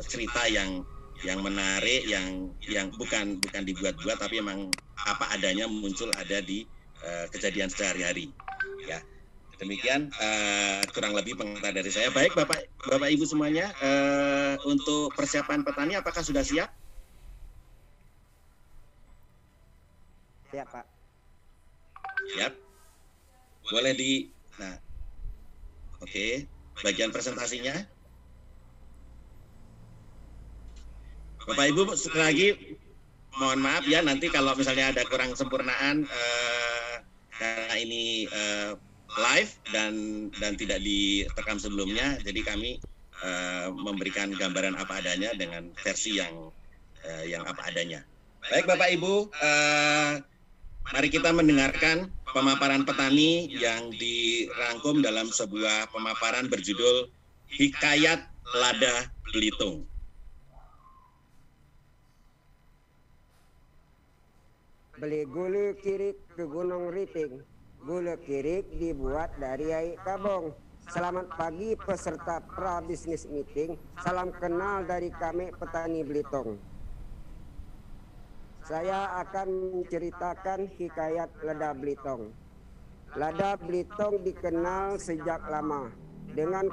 cerita yang menarik, yang bukan dibuat-buat, tapi memang apa adanya muncul ada di kejadian sehari-hari. Ya, demikian kurang lebih pengantar dari saya. Baik, Bapak Ibu semuanya, untuk persiapan petani apakah sudah siap? Siap, Pak. Siap. Boleh nah, oke. Bagian presentasinya. Bapak Ibu sekali lagi mohon maaf ya, nanti kalau misalnya ada kurang sempurnaan karena ini live dan tidak direkam sebelumnya, jadi kami memberikan gambaran apa adanya dengan versi yang apa adanya. Baik Bapak Ibu, mari kita mendengarkan pemaparan petani yang dirangkum dalam sebuah pemaparan berjudul Hikayat Lada Belitung. Beli gulu kirik ke Gunung Riting. Gulu kirik dibuat dari air kabong. Selamat pagi peserta pra bisnis meeting. Salam kenal dari kami petani Belitung. Saya akan menceritakan hikayat lada Belitung. Lada Belitung dikenal sejak lama dengan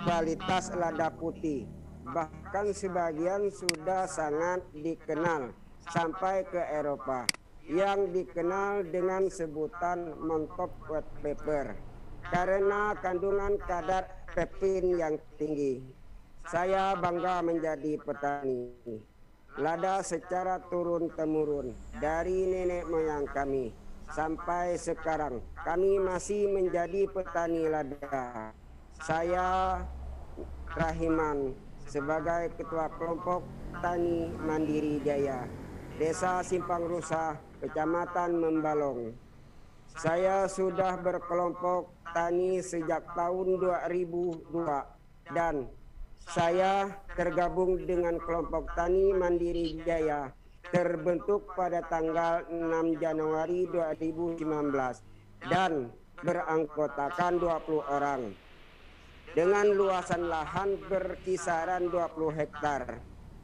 kualitas lada putih. Bahkan sebagian sudah sangat dikenal sampai ke Eropa, yang dikenal dengan sebutan montop white pepper karena kandungan kadar pepin yang tinggi. Saya bangga menjadi petani lada secara turun-temurun dari nenek moyang kami sampai sekarang. Kami masih menjadi petani lada. Saya Rahiman sebagai Ketua Kelompok Tani Mandiri Jaya, Desa Simpang Rusa, Kecamatan Membalong. Saya sudah berkelompok tani sejak tahun 2002 dan saya tergabung dengan kelompok Tani Mandiri Jaya terbentuk pada tanggal 6 Januari 2019 dan beranggotakan 20 orang dengan luasan lahan berkisaran 20 hektar.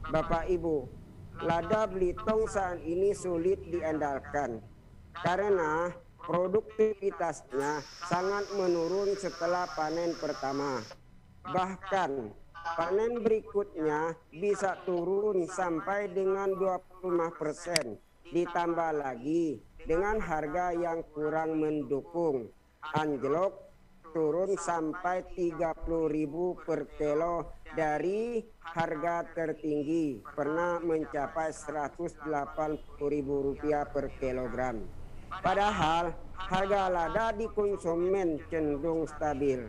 Bapak Ibu, lada Belitung saat ini sulit diandalkan karena produktivitasnya sangat menurun setelah panen pertama. Bahkan panen berikutnya bisa turun sampai dengan 25%. Ditambah lagi dengan harga yang kurang mendukung, anjlok turun sampai 30.000 per kilo dari harga tertinggi pernah mencapai Rp180.000 per kilogram. Padahal harga lada di konsumen cenderung stabil.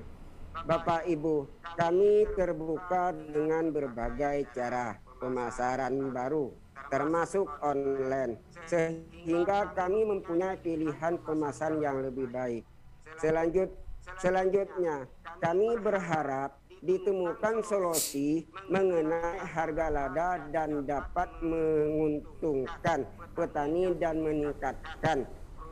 Bapak Ibu, kami terbuka dengan berbagai cara pemasaran baru, termasuk online, sehingga kami mempunyai pilihan pemasaran yang lebih baik. Selanjutnya, kami berharap ditemukan solusi mengenai harga lada dan dapat menguntungkan petani dan meningkatkan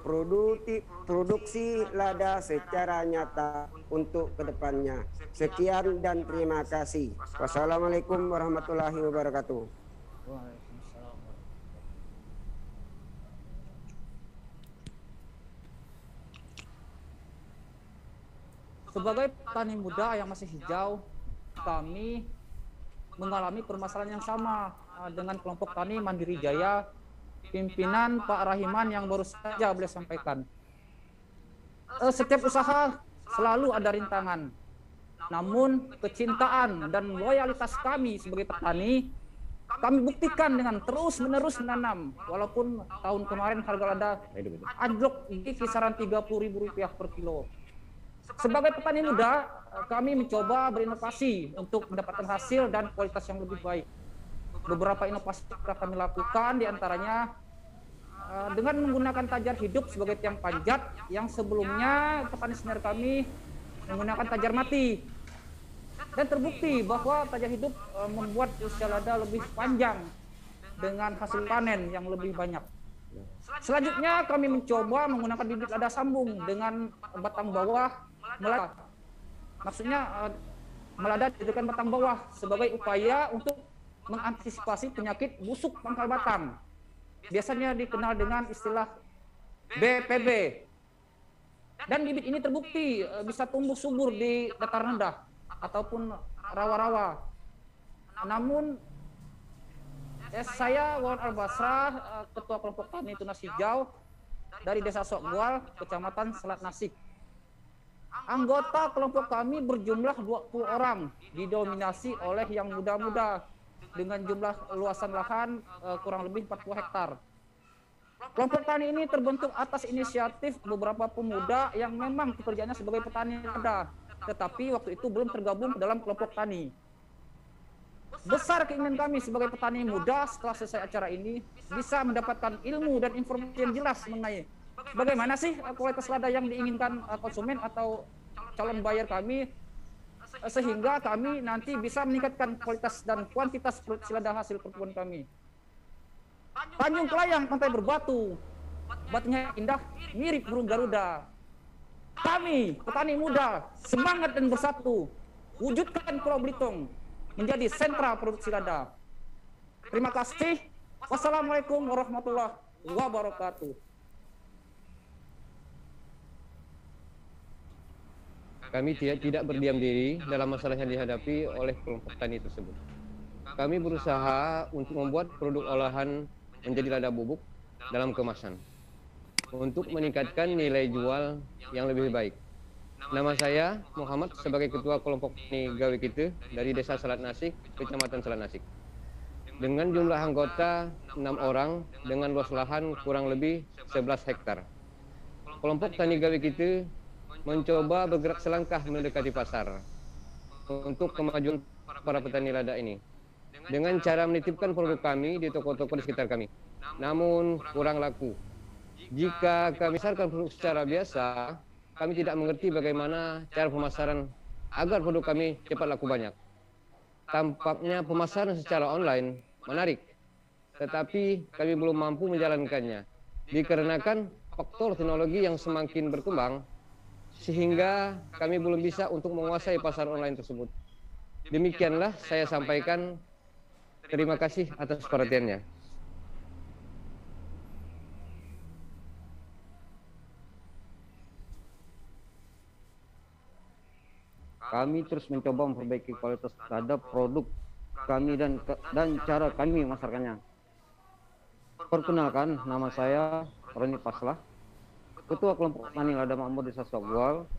produksi lada secara nyata untuk kedepannya. Sekian dan terima kasih. Wassalamualaikum warahmatullahi wabarakatuh. Sebagai petani muda yang masih hijau, kami mengalami permasalahan yang sama dengan kelompok Tani Mandiri Jaya, pimpinan Pak Rahiman yang baru saja boleh sampaikan. Setiap usaha selalu ada rintangan. Namun kecintaan dan loyalitas kami sebagai petani, kami buktikan dengan terus-menerus menanam. Walaupun tahun kemarin harga lada anjlok di kisaran Rp30.000 per kilo. Sebagai petani muda, kami mencoba berinovasi untuk mendapatkan hasil dan kualitas yang lebih baik. Beberapa inovasi telah kami lakukan, diantaranya dengan menggunakan tajar hidup sebagai tiang panjat yang sebelumnya petani senior kami menggunakan tajar mati. Dan terbukti bahwa tajar hidup membuat usia lada lebih panjang dengan hasil panen yang lebih banyak. Selanjutnya kami mencoba menggunakan bibit lada sambung dengan batang bawah melada. Maksudnya melada dijadikan batang bawah sebagai upaya untuk mengantisipasi penyakit busuk pangkal batang. Biasanya dikenal dengan istilah BPB. Dan bibit ini terbukti bisa tumbuh subur di dataran rendah ataupun rawa-rawa. Namun saya Wawan Al-Basrah, Ketua Kelompok Tani Tunas Hijau dari Desa Sokgual, Kecamatan Selat Nasik. Anggota kelompok kami berjumlah 20 orang, didominasi oleh yang muda-muda dengan jumlah luasan lahan kurang lebih 40 hektar. Kelompok tani ini terbentuk atas inisiatif beberapa pemuda yang memang pekerjaannya sebagai petani lada, tetapi waktu itu belum tergabung ke dalam kelompok tani. Besar keinginan kami sebagai petani muda setelah selesai acara ini bisa mendapatkan ilmu dan informasi yang jelas mengenai bagaimana sih kualitas lada yang diinginkan konsumen atau calon buyer kami, sehingga kami nanti bisa meningkatkan kualitas dan kuantitas produksi lada hasil perkebunan kami. Tanjung Kelayang, Pantai Berbatu, batunya indah, mirip burung Garuda. Kami, petani muda, semangat dan bersatu, wujudkan Pulau Belitung menjadi sentra produksi lada. Terima kasih. Wassalamualaikum warahmatullahi wabarakatuh. Kami tidak berdiam diri dalam masalah yang dihadapi oleh kelompok tani tersebut. Kami berusaha untuk membuat produk olahan menjadi lada bubuk dalam kemasan untuk meningkatkan nilai jual yang lebih baik. Nama saya Muhammad sebagai Ketua Kelompok Tani Gawe Kita dari Desa Selat Nasik, Kecamatan Selat Nasik. Dengan jumlah anggota 6 orang dengan luas lahan kurang lebih 11 hektar. Kelompok Tani Gawe Kita mencoba bergerak selangkah mendekati pasar untuk kemajuan para petani lada ini dengan cara menitipkan produk kami di toko-toko di sekitar kami. Namun kurang laku. Jika kami pasarkan produk secara biasa, kami tidak mengerti bagaimana cara pemasaran agar produk kami cepat laku banyak. Tampaknya pemasaran secara online menarik, tetapi kami belum mampu menjalankannya dikarenakan faktor teknologi yang semakin berkembang, sehingga kami belum bisa untuk menguasai pasar online tersebut. Demikianlah saya sampaikan. Terima kasih atas perhatiannya. Kami terus mencoba memperbaiki kualitas terhadap produk kami dan cara kami memasarkannya. Perkenalkan, nama saya Roni Paslah, Ketua Kelompok Tani Lada Makmur Desa Sokgual.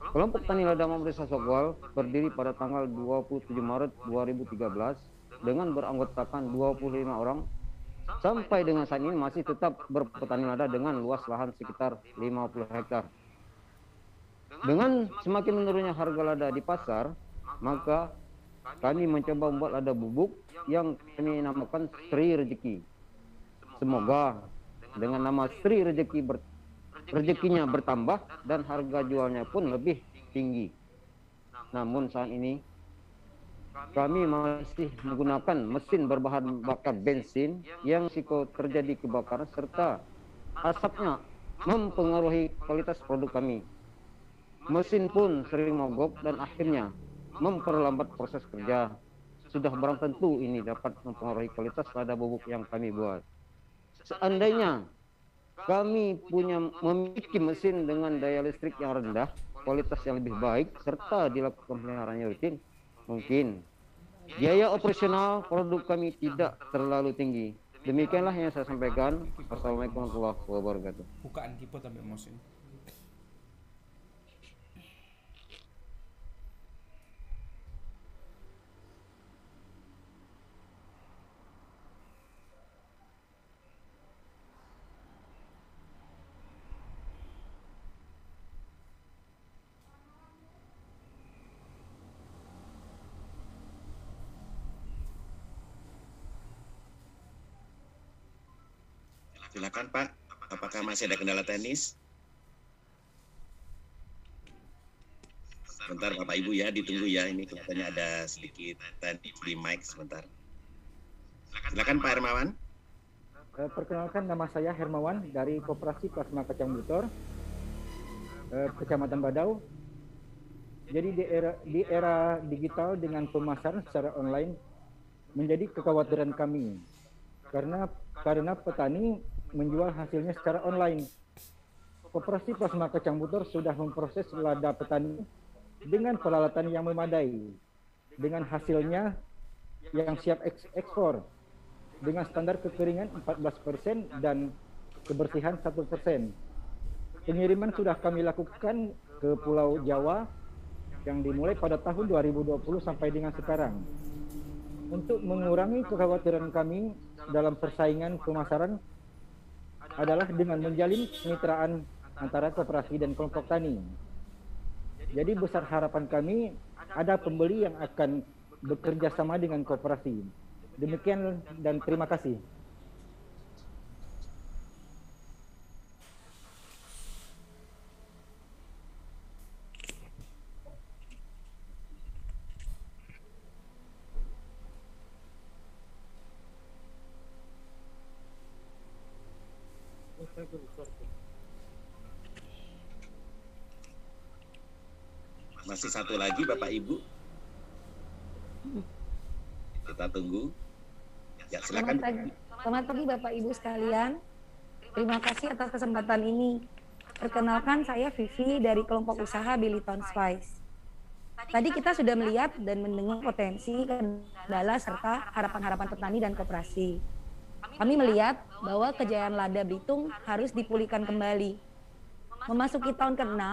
Kelompok Tani Lada Makmur Desa Sokgual berdiri pada tanggal 27 Maret 2013 dengan beranggotakan 25 orang. Sampai dengan saat ini masih tetap berpetani lada dengan luas lahan sekitar 50 hektar. Dengan semakin menurunnya harga lada di pasar, maka kami mencoba membuat lada bubuk yang kami namakan Sri Rezeki. Semoga dengan nama Sri Rezeki rezekinya bertambah dan harga jualnya pun lebih tinggi. Namun saat ini kami masih menggunakan mesin berbahan bakar bensin yang risiko terjadi kebakaran serta asapnya mempengaruhi kualitas produk kami. Mesin pun sering mogok dan akhirnya memperlambat proses kerja. Sudah barang tentu ini dapat mempengaruhi kualitas lada bubuk yang kami buat. Seandainya kami memiliki mesin dengan daya listrik yang rendah, kualitas yang lebih baik, serta dilakukan pemeliharaan rutin, mungkin biaya operasional produk kami tidak terlalu tinggi. Demikianlah yang saya sampaikan. Wassalamualaikum warahmatullahi wabarakatuh. Bukaan kipo tapi emosi. Silakan Pak, apakah masih ada kendala teknis? Sebentar Bapak Ibu ya, ditunggu ya, ini kelihatannya ada sedikit tadi di mic sebentar. Silakan Pak Hermawan. Perkenalkan, nama saya Hermawan dari Koperasi Plasma Kacang Butor, Kecamatan Badau. Jadi di era digital dengan pemasaran secara online, menjadi kekhawatiran kami karena petani menjual hasilnya secara online. Koperasi Plasma Kacang Butor sudah memproses lada petani dengan peralatan yang memadai, dengan hasilnya yang siap ekspor, dengan standar kekeringan 14% dan kebersihan 1%. Pengiriman sudah kami lakukan ke Pulau Jawa yang dimulai pada tahun 2020 sampai dengan sekarang. Untuk mengurangi kekhawatiran kami dalam persaingan pemasaran adalah dengan menjalin kemitraan antara koperasi dan kelompok tani. Jadi besar harapan kami ada pembeli yang akan bekerja sama dengan koperasi. Demikian dan terima kasih. Masih satu lagi Bapak Ibu. Kita tunggu. Ya, silakan. Selamat pagi Bapak Ibu sekalian. Terima kasih atas kesempatan ini. Perkenalkan, saya Vivi dari kelompok usaha Billiton Spice. Tadi kita sudah melihat dan mendengar potensi, kendala serta harapan-harapan petani dan koperasi. Kami melihat bahwa kejayaan lada Belitung harus dipulihkan kembali. Memasuki tahun ke-6,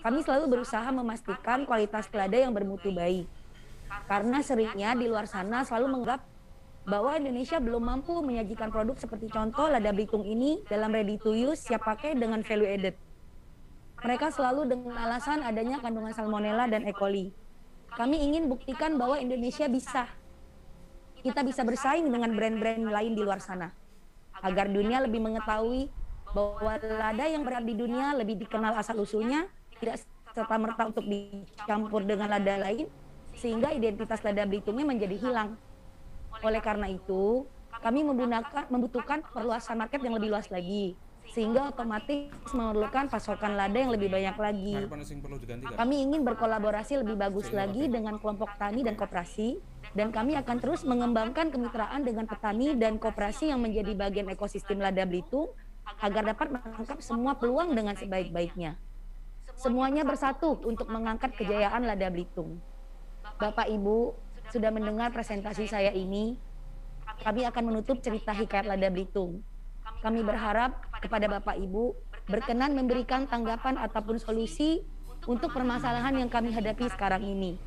kami selalu berusaha memastikan kualitas lada yang bermutu baik. Karena seringnya di luar sana selalu menganggap bahwa Indonesia belum mampu menyajikan produk seperti contoh lada Belitung ini dalam ready to use siap pakai dengan value added. Mereka selalu dengan alasan adanya kandungan salmonella dan E. coli. Kami ingin buktikan bahwa Indonesia bisa. Kita bisa bersaing dengan brand-brand lain di luar sana. Agar dunia lebih mengetahui bahwa lada yang berada di dunia lebih dikenal asal-usulnya, tidak serta-merta untuk dicampur dengan lada lain, sehingga identitas lada Belitungnya menjadi hilang. Oleh karena itu, kami membutuhkan perluasan market yang lebih luas lagi, sehingga otomatis memerlukan pasokan lada yang lebih banyak lagi. Kami ingin berkolaborasi lebih bagus lagi dengan kelompok tani dan koperasi, dan kami akan terus mengembangkan kemitraan dengan petani dan koperasi yang menjadi bagian ekosistem lada Belitung, agar dapat menangkap semua peluang dengan sebaik-baiknya. Semuanya bersatu untuk mengangkat kejayaan lada Belitung. Bapak Ibu sudah mendengar presentasi saya ini, kami akan menutup cerita hikayat lada Belitung. Kami berharap kepada Bapak Ibu berkenan memberikan tanggapan ataupun solusi untuk permasalahan yang kami hadapi sekarang ini.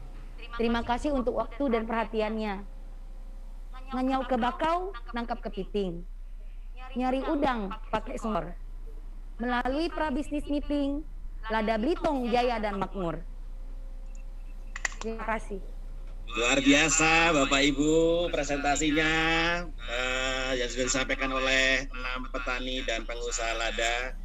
Terima kasih untuk waktu dan perhatiannya. Nganyau ke bakau, nangkap kepiting. Nyari udang pakai sumur. Melalui pra-bisnis meeting, lada Belitung jaya dan makmur. Terima kasih. Luar biasa Bapak Ibu presentasinya yang sudah disampaikan oleh 6 petani dan pengusaha lada.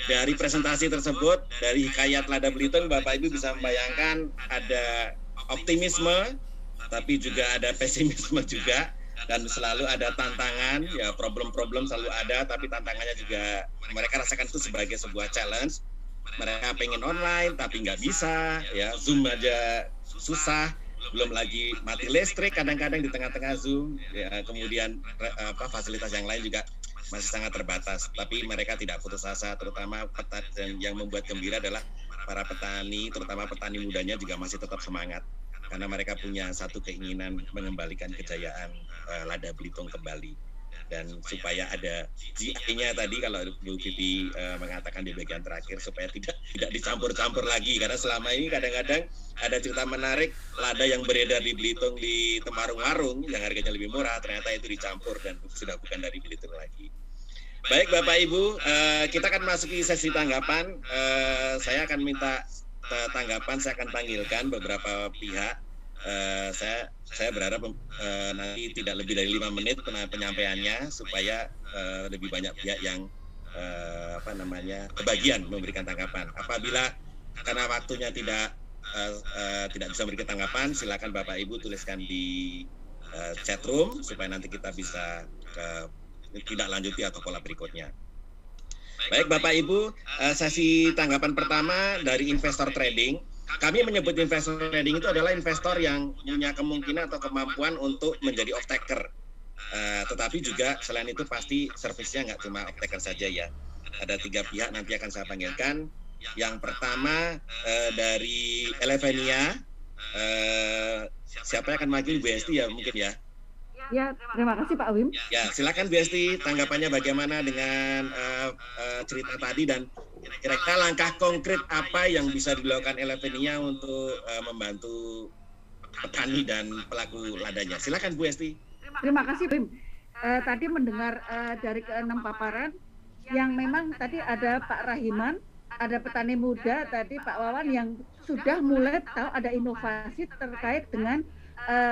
Dari presentasi tersebut, dari hikayat lada Belitung, Bapak Ibu bisa membayangkan ada optimisme, tapi juga ada pesimisme juga, dan selalu ada tantangan, ya problem-problem selalu ada, tapi tantangannya juga mereka rasakan itu sebagai sebuah challenge. Mereka pengen online tapi nggak bisa, ya Zoom aja susah, belum lagi mati listrik kadang-kadang di tengah-tengah Zoom, ya, kemudian fasilitas yang lain juga masih sangat terbatas. Tapi mereka tidak putus asa, terutama petani. Yang membuat gembira adalah para petani, terutama petani mudanya juga masih tetap semangat karena mereka punya satu keinginan mengembalikan kejayaan lada Belitung kembali. Dan supaya ada GI-nya tadi kalau Bu Vivi mengatakan di bagian terakhir, supaya tidak dicampur-campur lagi, karena selama ini kadang-kadang ada cerita menarik lada yang beredar di Belitung di warung-warung yang harganya lebih murah, ternyata itu dicampur dan sudah bukan dari Belitung lagi. Baik Bapak Ibu, kita akan masuki sesi tanggapan. Saya akan minta tanggapan, saya akan panggilkan beberapa pihak. Saya berharap nanti tidak lebih dari 5 menit penyampaiannya supaya lebih banyak pihak yang kebagian memberikan tanggapan. Apabila karena waktunya tidak bisa memberikan tanggapan, silakan Bapak Ibu tuliskan di chat room supaya nanti kita bisa tidak lanjuti atau pola berikutnya. Baik Bapak Ibu, sesi tanggapan pertama dari investor trading. kami menyebut investor trading itu adalah investor yang punya kemungkinan atau kemampuan untuk menjadi off-taker. Tetapi juga selain itu pasti servisnya nggak cuma off-taker saja ya. Ada 3 pihak nanti akan saya panggilkan. Yang pertama dari Elevenia, siapa yang akan mewakili Bu Esti ya mungkin ya? Ya, terima kasih Pak Wim. Ya, silakan Bu Esti, tanggapannya bagaimana dengan cerita tadi dan kira-kira langkah konkret apa yang bisa dilakukan Elevenia untuk membantu petani dan pelaku ladanya. Silakan Bu Esti. Terima kasih Wim. Tadi mendengar dari ke-6 paparan yang memang tadi ada Pak Rahiman, ada petani muda tadi Pak Wawan yang sudah mulai tahu ada inovasi terkait dengan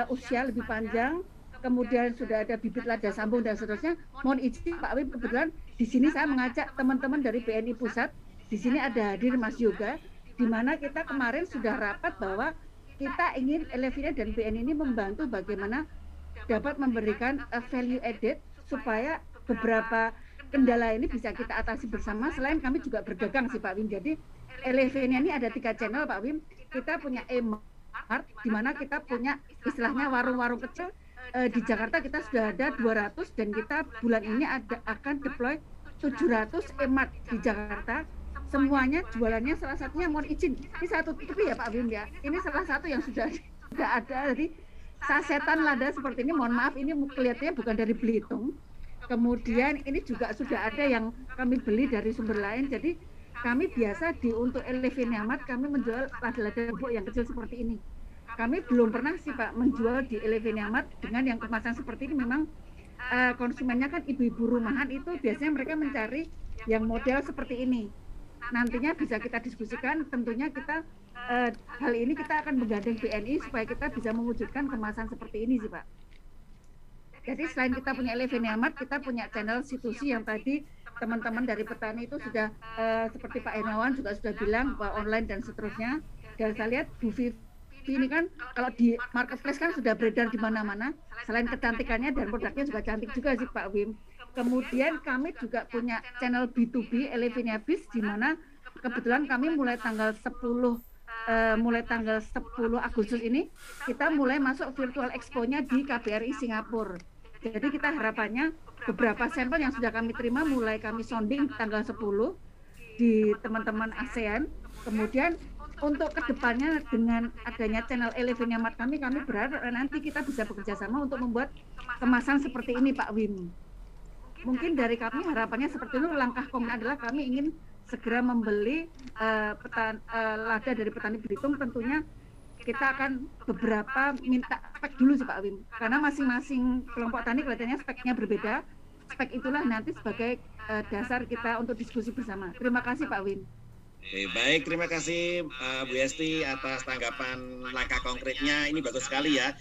usia lebih panjang, kemudian sudah ada bibit lada sambung dan seterusnya. Mohon izin Pak Wim, kebetulan di sini saya mengajak teman-teman dari BNI Pusat. Di sini ada hadir Mas Yoga, di mana kita kemarin sudah rapat bahwa kita ingin Elevenia dan BNI ini membantu bagaimana dapat memberikan value added supaya beberapa kendala ini bisa kita atasi bersama. Selain kami juga berdagang sih Pak Wim. Jadi Elevenia ini ada 3 channel Pak Wim. Kita punya e-mart di mana kita punya istilahnya warung-warung kecil. Di Jakarta kita sudah ada 200 dan kita bulan ini akan deploy 700 e-mart di Jakarta. Semuanya jualannya salah satunya mohon izin. Ini satu tutupi ya Pak Wim ya. Ini salah satu yang sudah ada di sasetan lada seperti ini. Mohon maaf ini kelihatannya bukan dari Belitung. Kemudian ini juga sudah ada yang kami beli dari sumber lain. Jadi kami biasa untuk Elevenia Mart kami menjual lada-lada bubuk yang kecil seperti ini. Kami belum pernah sih Pak menjual di Elevenia Mart dengan yang kemasan seperti ini. Memang konsumennya kan ibu-ibu rumahan itu biasanya mereka mencari yang model seperti ini. Nantinya bisa kita diskusikan, tentunya kita hal ini kita akan menggandeng BNI supaya kita bisa mewujudkan kemasan seperti ini sih Pak. Jadi selain kita punya Elevenia Mart, kita punya channel situsi yang tadi teman-teman dari petani itu sudah seperti Pak Hermawan juga sudah bilang bahwa online dan seterusnya. Dan saya lihat Bu Vivi ini kan kalau di marketplace kan sudah beredar di mana-mana. Selain kecantikannya dan produknya juga cantik juga sih Pak Wim. Kemudian kami juga punya channel B2B Elevenia Biz di mana kebetulan kami mulai tanggal 10 Agustus ini kita mulai masuk virtual expo-nya di KBRI Singapura. Jadi kita harapannya beberapa sampel yang sudah kami terima mulai kami sounding tanggal 10 di teman-teman ASEAN. Kemudian untuk kedepannya dengan adanya channel Elevenia Mart kami berharap nanti kita bisa bekerja sama untuk membuat kemasan seperti ini Pak Wim. Mungkin dari kami harapannya seperti itu. Langkah konkret adalah kami ingin segera membeli lada dari petani Belitung. Tentunya kita akan beberapa minta spek dulu sih Pak Wim, karena masing-masing kelompok tani kelihatannya speknya berbeda. Spek itulah nanti sebagai dasar kita untuk diskusi bersama. Terima kasih Pak Wim. Baik, terima kasih Bu Esti atas tanggapan langkah konkretnya. Ini bagus sekali ya.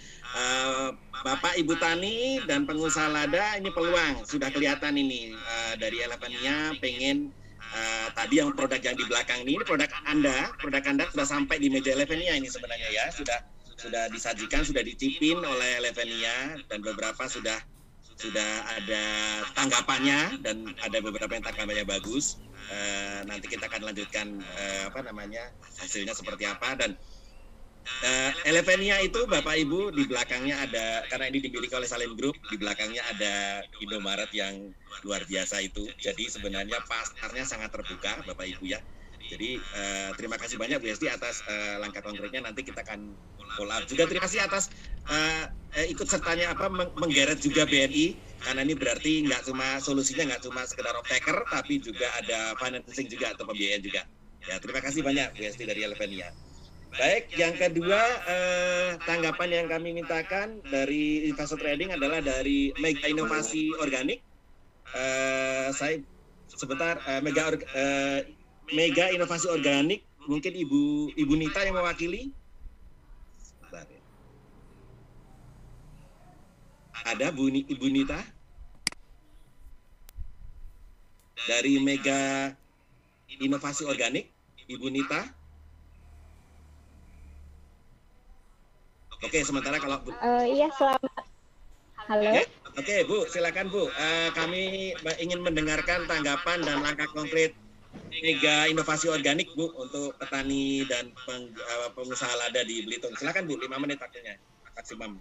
Bapak Ibu Tani dan pengusaha lada ini peluang sudah kelihatan ini dari Elevenia pengen tadi yang produk yang di belakang ini produk Anda sudah sampai di meja Elevenia ini sebenarnya ya, sudah disajikan, sudah dicipin oleh Elevenia dan beberapa sudah ada tanggapannya dan ada beberapa yang tanggapannya bagus. Nanti kita akan lanjutkan hasilnya seperti apa. Dan Elevenia itu Bapak Ibu di belakangnya ada, karena ini dimiliki oleh Salim Group, di belakangnya ada Indomaret yang luar biasa itu. Jadi sebenarnya pasarnya sangat terbuka Bapak Ibu ya. Jadi terima kasih banyak Bu Esti atas langkah konkretnya. Nanti kita akan follow up juga. Terima kasih atas ikut sertanya menggeret juga BNI, karena ini berarti solusinya nggak cuma sekedar off-taker, tapi juga ada financing juga atau pembiayaan juga. Ya, terima kasih banyak Bu Esti dari Elevenia. Baik, yang kedua tanggapan yang kami mintakan dari investor trading adalah dari Mega Inovasi Organik. Saya sebentar Mega Inovasi Organik, mungkin Ibu Nita yang mewakili. Ada Ibu Nita dari Mega Inovasi Organik, Ibu Nita. Oke, sementara kalau iya, selamat. Halo. Ya, oke, Bu, silakan Bu. Kami ingin mendengarkan tanggapan dan langkah konkret mega inovasi organik Bu untuk petani dan pengusaha lada di Belitung. Silakan Bu, 5 menit waktunya. Maksimum.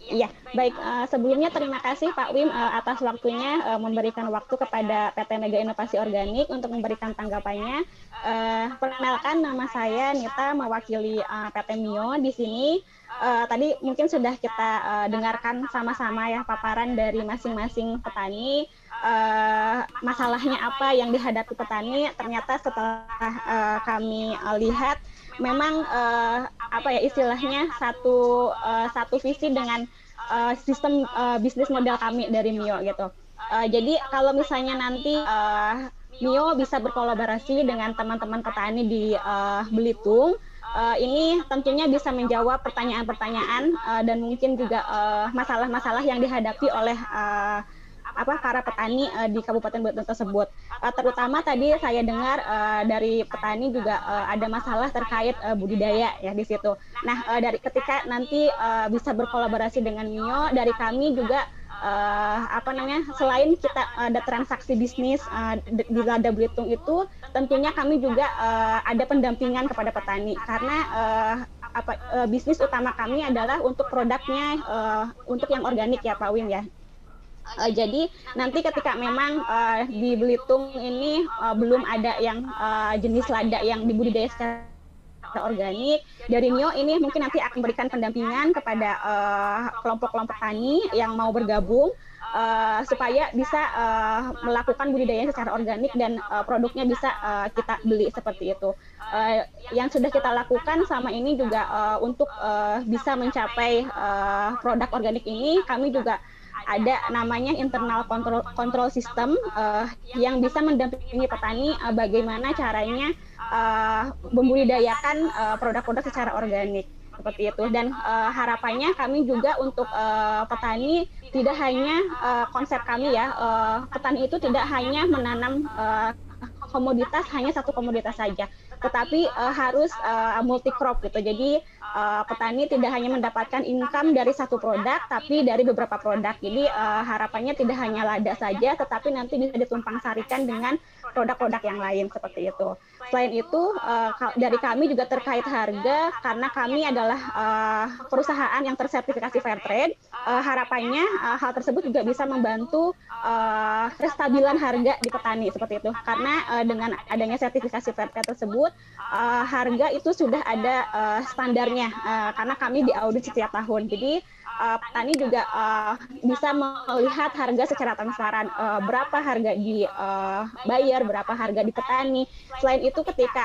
Iya, baik. Sebelumnya terima kasih Pak Wim atas waktunya memberikan waktu kepada PT Mega Inovasi Organik untuk memberikan tanggapannya. Perkenalkan, nama saya Nita, mewakili PT Mio di sini. Tadi mungkin sudah kita dengarkan sama-sama ya paparan dari masing-masing petani. Masalahnya apa yang dihadapi petani. Ternyata setelah kami lihat, memang apa ya istilahnya satu visi dengan sistem bisnis model kami dari Mio gitu. Jadi kalau misalnya nanti Mio bisa berkolaborasi dengan teman-teman petani di Belitung, ini tentunya bisa menjawab pertanyaan-pertanyaan dan mungkin juga masalah-masalah yang dihadapi oleh para petani di Kabupaten Belitung tersebut. Terutama tadi saya dengar dari petani juga ada masalah terkait budidaya ya di situ. Nah, dari ketika nanti bisa berkolaborasi dengan Mio, dari kami juga selain kita ada transaksi bisnis di Lada Belitung itu, tentunya kami juga ada pendampingan kepada petani karena bisnis utama kami adalah untuk produknya untuk yang organik ya Pak Wim ya. Jadi nanti ketika memang di Belitung ini belum ada yang jenis lada yang dibudidaya secara organik, dari Mio ini mungkin nanti akan memberikan pendampingan kepada kelompok-kelompok tani yang mau bergabung supaya bisa melakukan budidaya secara organik dan produknya bisa kita beli seperti itu. Yang sudah kita lakukan selama ini juga untuk bisa mencapai produk organik ini, kami juga ada namanya internal control system yang bisa mendampingi petani bagaimana caranya membudidayakan produk-produk secara organik seperti itu. Dan harapannya kami juga untuk petani tidak hanya konsep kami ya, petani itu tidak hanya menanam komoditas hanya satu komoditas saja, tetapi harus multi crop gitu. Jadi petani tidak hanya mendapatkan income dari satu produk, tapi dari beberapa produk. Jadi harapannya tidak hanya lada saja, tetapi nanti bisa ditumpang sarikan dengan produk-produk yang lain seperti itu. Selain itu, dari kami juga terkait harga, karena kami adalah perusahaan yang tersertifikasi fair trade. Harapannya hal tersebut juga bisa membantu kestabilan harga di petani seperti itu. Karena dengan adanya sertifikasi fair trade tersebut, harga itu sudah ada standarnya. Karena kami diaudit setiap tahun, jadi petani juga bisa melihat harga secara transparan, berapa harga dibayar, berapa harga di petani. Selain itu, ketika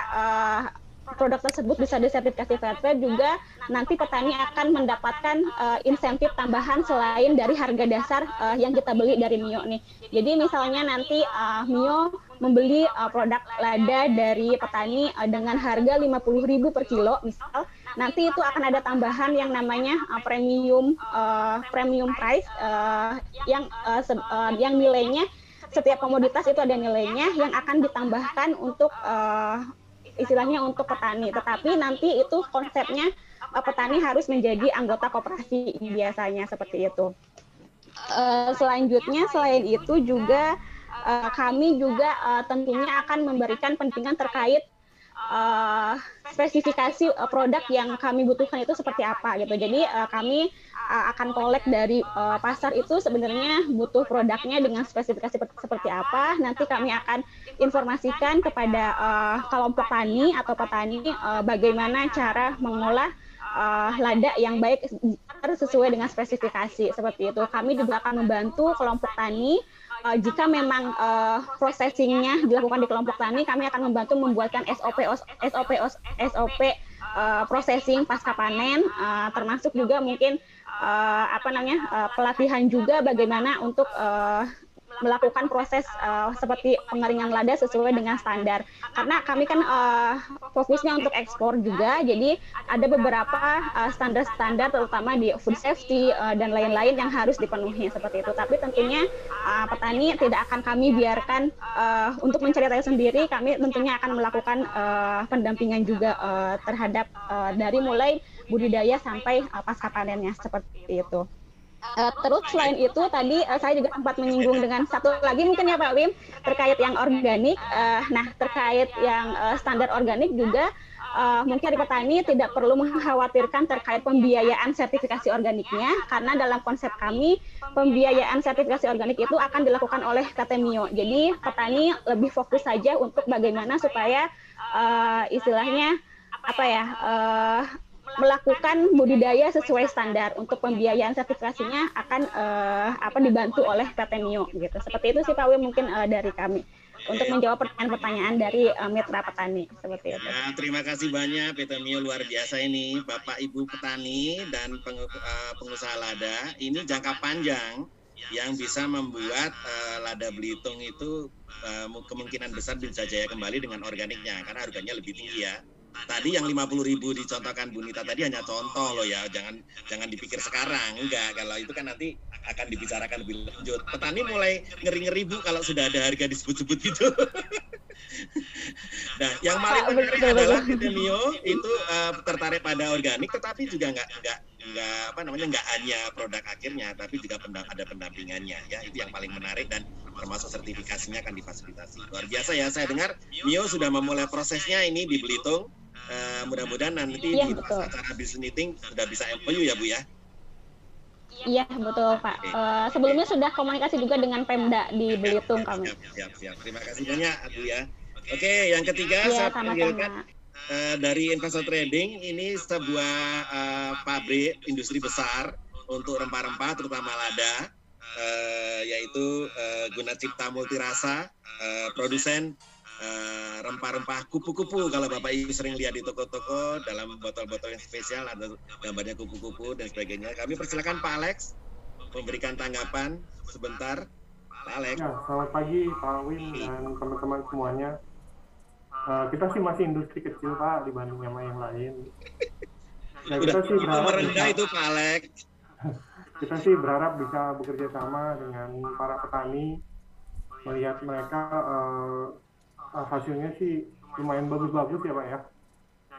produk tersebut bisa disertifikasi fair trade juga, nanti petani akan mendapatkan insentif tambahan selain dari harga dasar yang kita beli dari Mio nih. Jadi misalnya nanti Mio membeli produk lada dari petani dengan harga 50.000 per kilo misal, nanti itu akan ada tambahan yang namanya premium price yang nilainya, setiap komoditas itu ada nilainya yang akan ditambahkan untuk istilahnya untuk petani. Tetapi nanti itu konsepnya petani harus menjadi anggota koperasi biasanya seperti itu. Selanjutnya selain itu juga kami juga tentunya akan memberikan pendampingan terkait spesifikasi produk yang kami butuhkan itu seperti apa gitu. Jadi kami akan kolek dari pasar itu sebenarnya butuh produknya dengan spesifikasi seperti apa. Nanti kami akan informasikan kepada kelompok tani atau petani bagaimana cara mengolah lada yang baik sesuai dengan spesifikasi seperti itu. Kami juga akan membantu kelompok tani. Jika memang processingnya dilakukan di kelompok tani, kami akan membantu membuatkan SOP processing pasca panen, termasuk juga mungkin pelatihan juga bagaimana untuk melakukan proses seperti pengeringan lada sesuai dengan standar. Karena kami kan fokusnya untuk ekspor juga, jadi ada beberapa standar-standar terutama di food safety dan lain-lain yang harus dipenuhi seperti itu. Tapi tentunya petani tidak akan kami biarkan untuk mencari tahu sendiri. Kami tentunya akan melakukan pendampingan juga terhadap dari mulai budidaya sampai pasca panennya seperti itu. Terus selain itu tadi saya juga sempat menyinggung dengan satu lagi mungkin ya Pak Wim terkait yang organik. Nah terkait yang standar organik juga mungkin dari petani tidak perlu mengkhawatirkan terkait pembiayaan sertifikasi organiknya karena dalam konsep kami pembiayaan sertifikasi organik itu akan dilakukan oleh PT Mio. Jadi petani lebih fokus saja untuk bagaimana supaya istilahnya melakukan budidaya sesuai standar. Untuk pembiayaan sertifikasinya akan dibantu oleh PT Mio gitu. Seperti itu sih Pak Wim mungkin dari kami untuk menjawab pertanyaan-pertanyaan dari mitra petani seperti itu. Ya, terima kasih banyak PT Mio, luar biasa ini Bapak Ibu petani dan pengusaha lada. Ini jangka panjang yang bisa membuat lada Belitung itu kemungkinan besar bisa jaya kembali dengan organiknya karena harganya lebih tinggi ya. Tadi yang 50.000 dicontohkan Bu Nita tadi hanya contoh loh ya, jangan dipikir sekarang, enggak, kalau itu kan nanti akan dibicarakan lebih lanjut. Petani mulai ngeri-ngeri Bu kalau sudah ada harga disebut-sebut gitu. Nah, yang paling menarik adalah PT Mio itu tertarik pada organik, tetapi juga nggak hanya produk akhirnya, tapi juga ada pendampingannya ya. Itu yang paling menarik dan termasuk sertifikasinya akan difasilitasi. Luar biasa ya, saya dengar Mio sudah memulai prosesnya ini di Belitung. Mudah-mudahan nanti di acara business meeting sudah bisa MOU ya Bu ya. Iya betul Pak. Sebelumnya sudah komunikasi juga dengan Pemda di Belitung kami. Siap. Terima kasih banyak Bu ya. Oke, yang ketiga saya panggilkan dari Investor Trading. Ini sebuah pabrik industri besar untuk rempah-rempah terutama lada, yaitu Guna Cipta Multirasa, produsen rempah-rempah kupu-kupu. Kalau Bapak Ibu sering lihat di toko-toko dalam botol-botol yang spesial ada gambarnya kupu-kupu dan sebagainya. Kami persilakan Pak Alex memberikan tanggapan sebentar. Pak Alex. Ya, selamat pagi Pak Wim dan teman-teman semuanya. Kita sih masih industri kecil Pak dibanding sama yang lain. Ya, kita sih berharap merendah itu Pak Alex. Kita sih berharap bisa bekerja sama dengan para petani, melihat mereka hasilnya sih lumayan bagus-bagus ya Pak ya.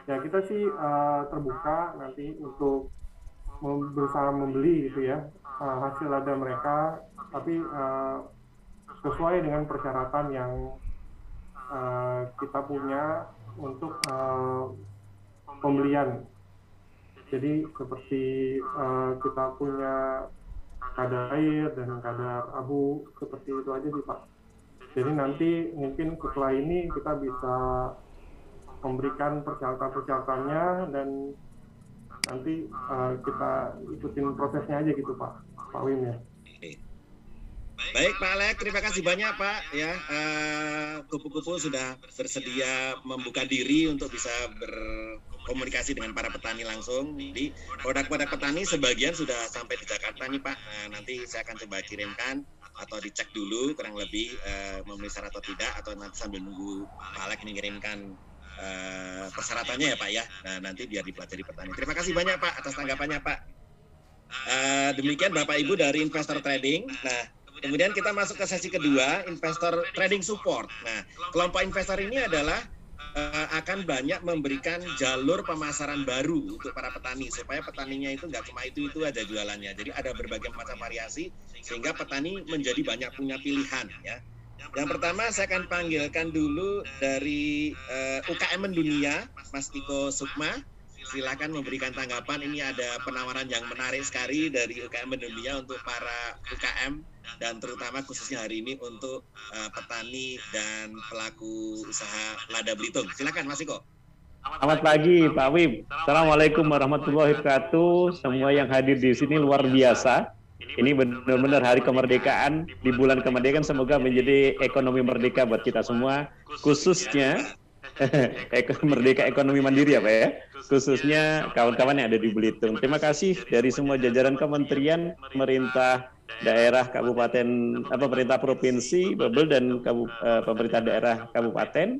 Ya kita sih terbuka nanti untuk berusaha membeli gitu ya hasil lada mereka, tapi sesuai dengan persyaratan yang kita punya untuk pembelian. Jadi seperti kita punya kadar air dan kadar abu, seperti itu aja sih Pak. Jadi nanti mungkin setelah ini kita bisa memberikan persyaratan-persyaratannya dan nanti kita ikutin prosesnya aja gitu Pak Wim ya. Baik Pak Alex, terima kasih banyak Pak ya. Kupu-kupu sudah bersedia membuka diri untuk bisa berkomunikasi dengan para petani langsung. Jadi produk-produk petani sebagian sudah sampai di Jakarta nih Pak. Nanti saya akan coba kirimkan atau dicek dulu kurang lebih memenuhi syarat atau tidak, atau nanti sambil nunggu Pak Alex mengirimkan persyaratannya ya Pak ya. Nah, nanti biar dipelajari petani. Terima kasih banyak Pak atas tanggapannya Pak. Demikian Bapak Ibu dari Investor Trading. Nah, kemudian kita masuk ke sesi kedua, Investor Trading Support. Nah, kelompok investor ini adalah akan banyak memberikan jalur pemasaran baru untuk para petani supaya petaninya itu nggak cuma itu aja jualannya. Jadi ada berbagai macam variasi sehingga petani menjadi banyak punya pilihan ya. Yang pertama saya akan panggilkan dulu dari UKM Mendunia, Mas Tiko Sukma. Silakan memberikan tanggapan. Ini ada penawaran yang menarik sekali dari UKM Mendunia untuk para UKM dan terutama khususnya hari ini untuk petani dan pelaku usaha lada Belitung. Silakan Mas Tiko. Selamat pagi Pak Wim. Assalamualaikum warahmatullahi wabarakatuh. Semua yang hadir di sini luar biasa. Ini benar-benar hari kemerdekaan, di bulan kemerdekaan semoga menjadi ekonomi merdeka buat kita semua, khususnya merdeka ekonomi mandiri ya Pak ya, khususnya kawan-kawan yang ada di Belitung. Terima kasih dari semua jajaran kementerian, pemerintah daerah, kabupaten, pemerintah provinsi, Babel dan pemerintah daerah kabupaten,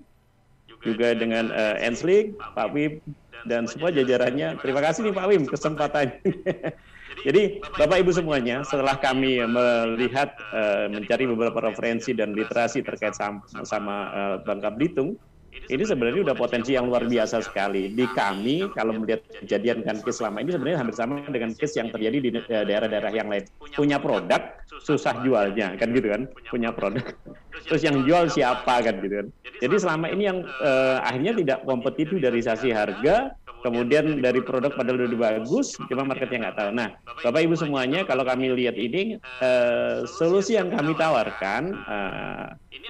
juga dengan Enslig, Pak Wim dan semua jajarannya. Terima kasih nih Pak Wim kesempatannya. Jadi Bapak Ibu semuanya, setelah kami melihat mencari beberapa referensi dan literasi terkait sama Bangka Belitung, ini sebenarnya udah potensi yang luar biasa sekali. Di kami, kalau melihat kejadian kan case selama ini sebenarnya hampir sama dengan case yang terjadi di daerah-daerah yang lain. Punya produk, susah jualnya, kan gitu kan? Punya produk, terus yang jual siapa, kan gitu kan? Jadi selama ini yang akhirnya tidak kompetitifisasi harga, kemudian dari produk padahal udah bagus, cuma marketnya nggak tahu. Nah, Bapak Ibu semuanya, kalau kami lihat ini, solusi yang kami tawarkan,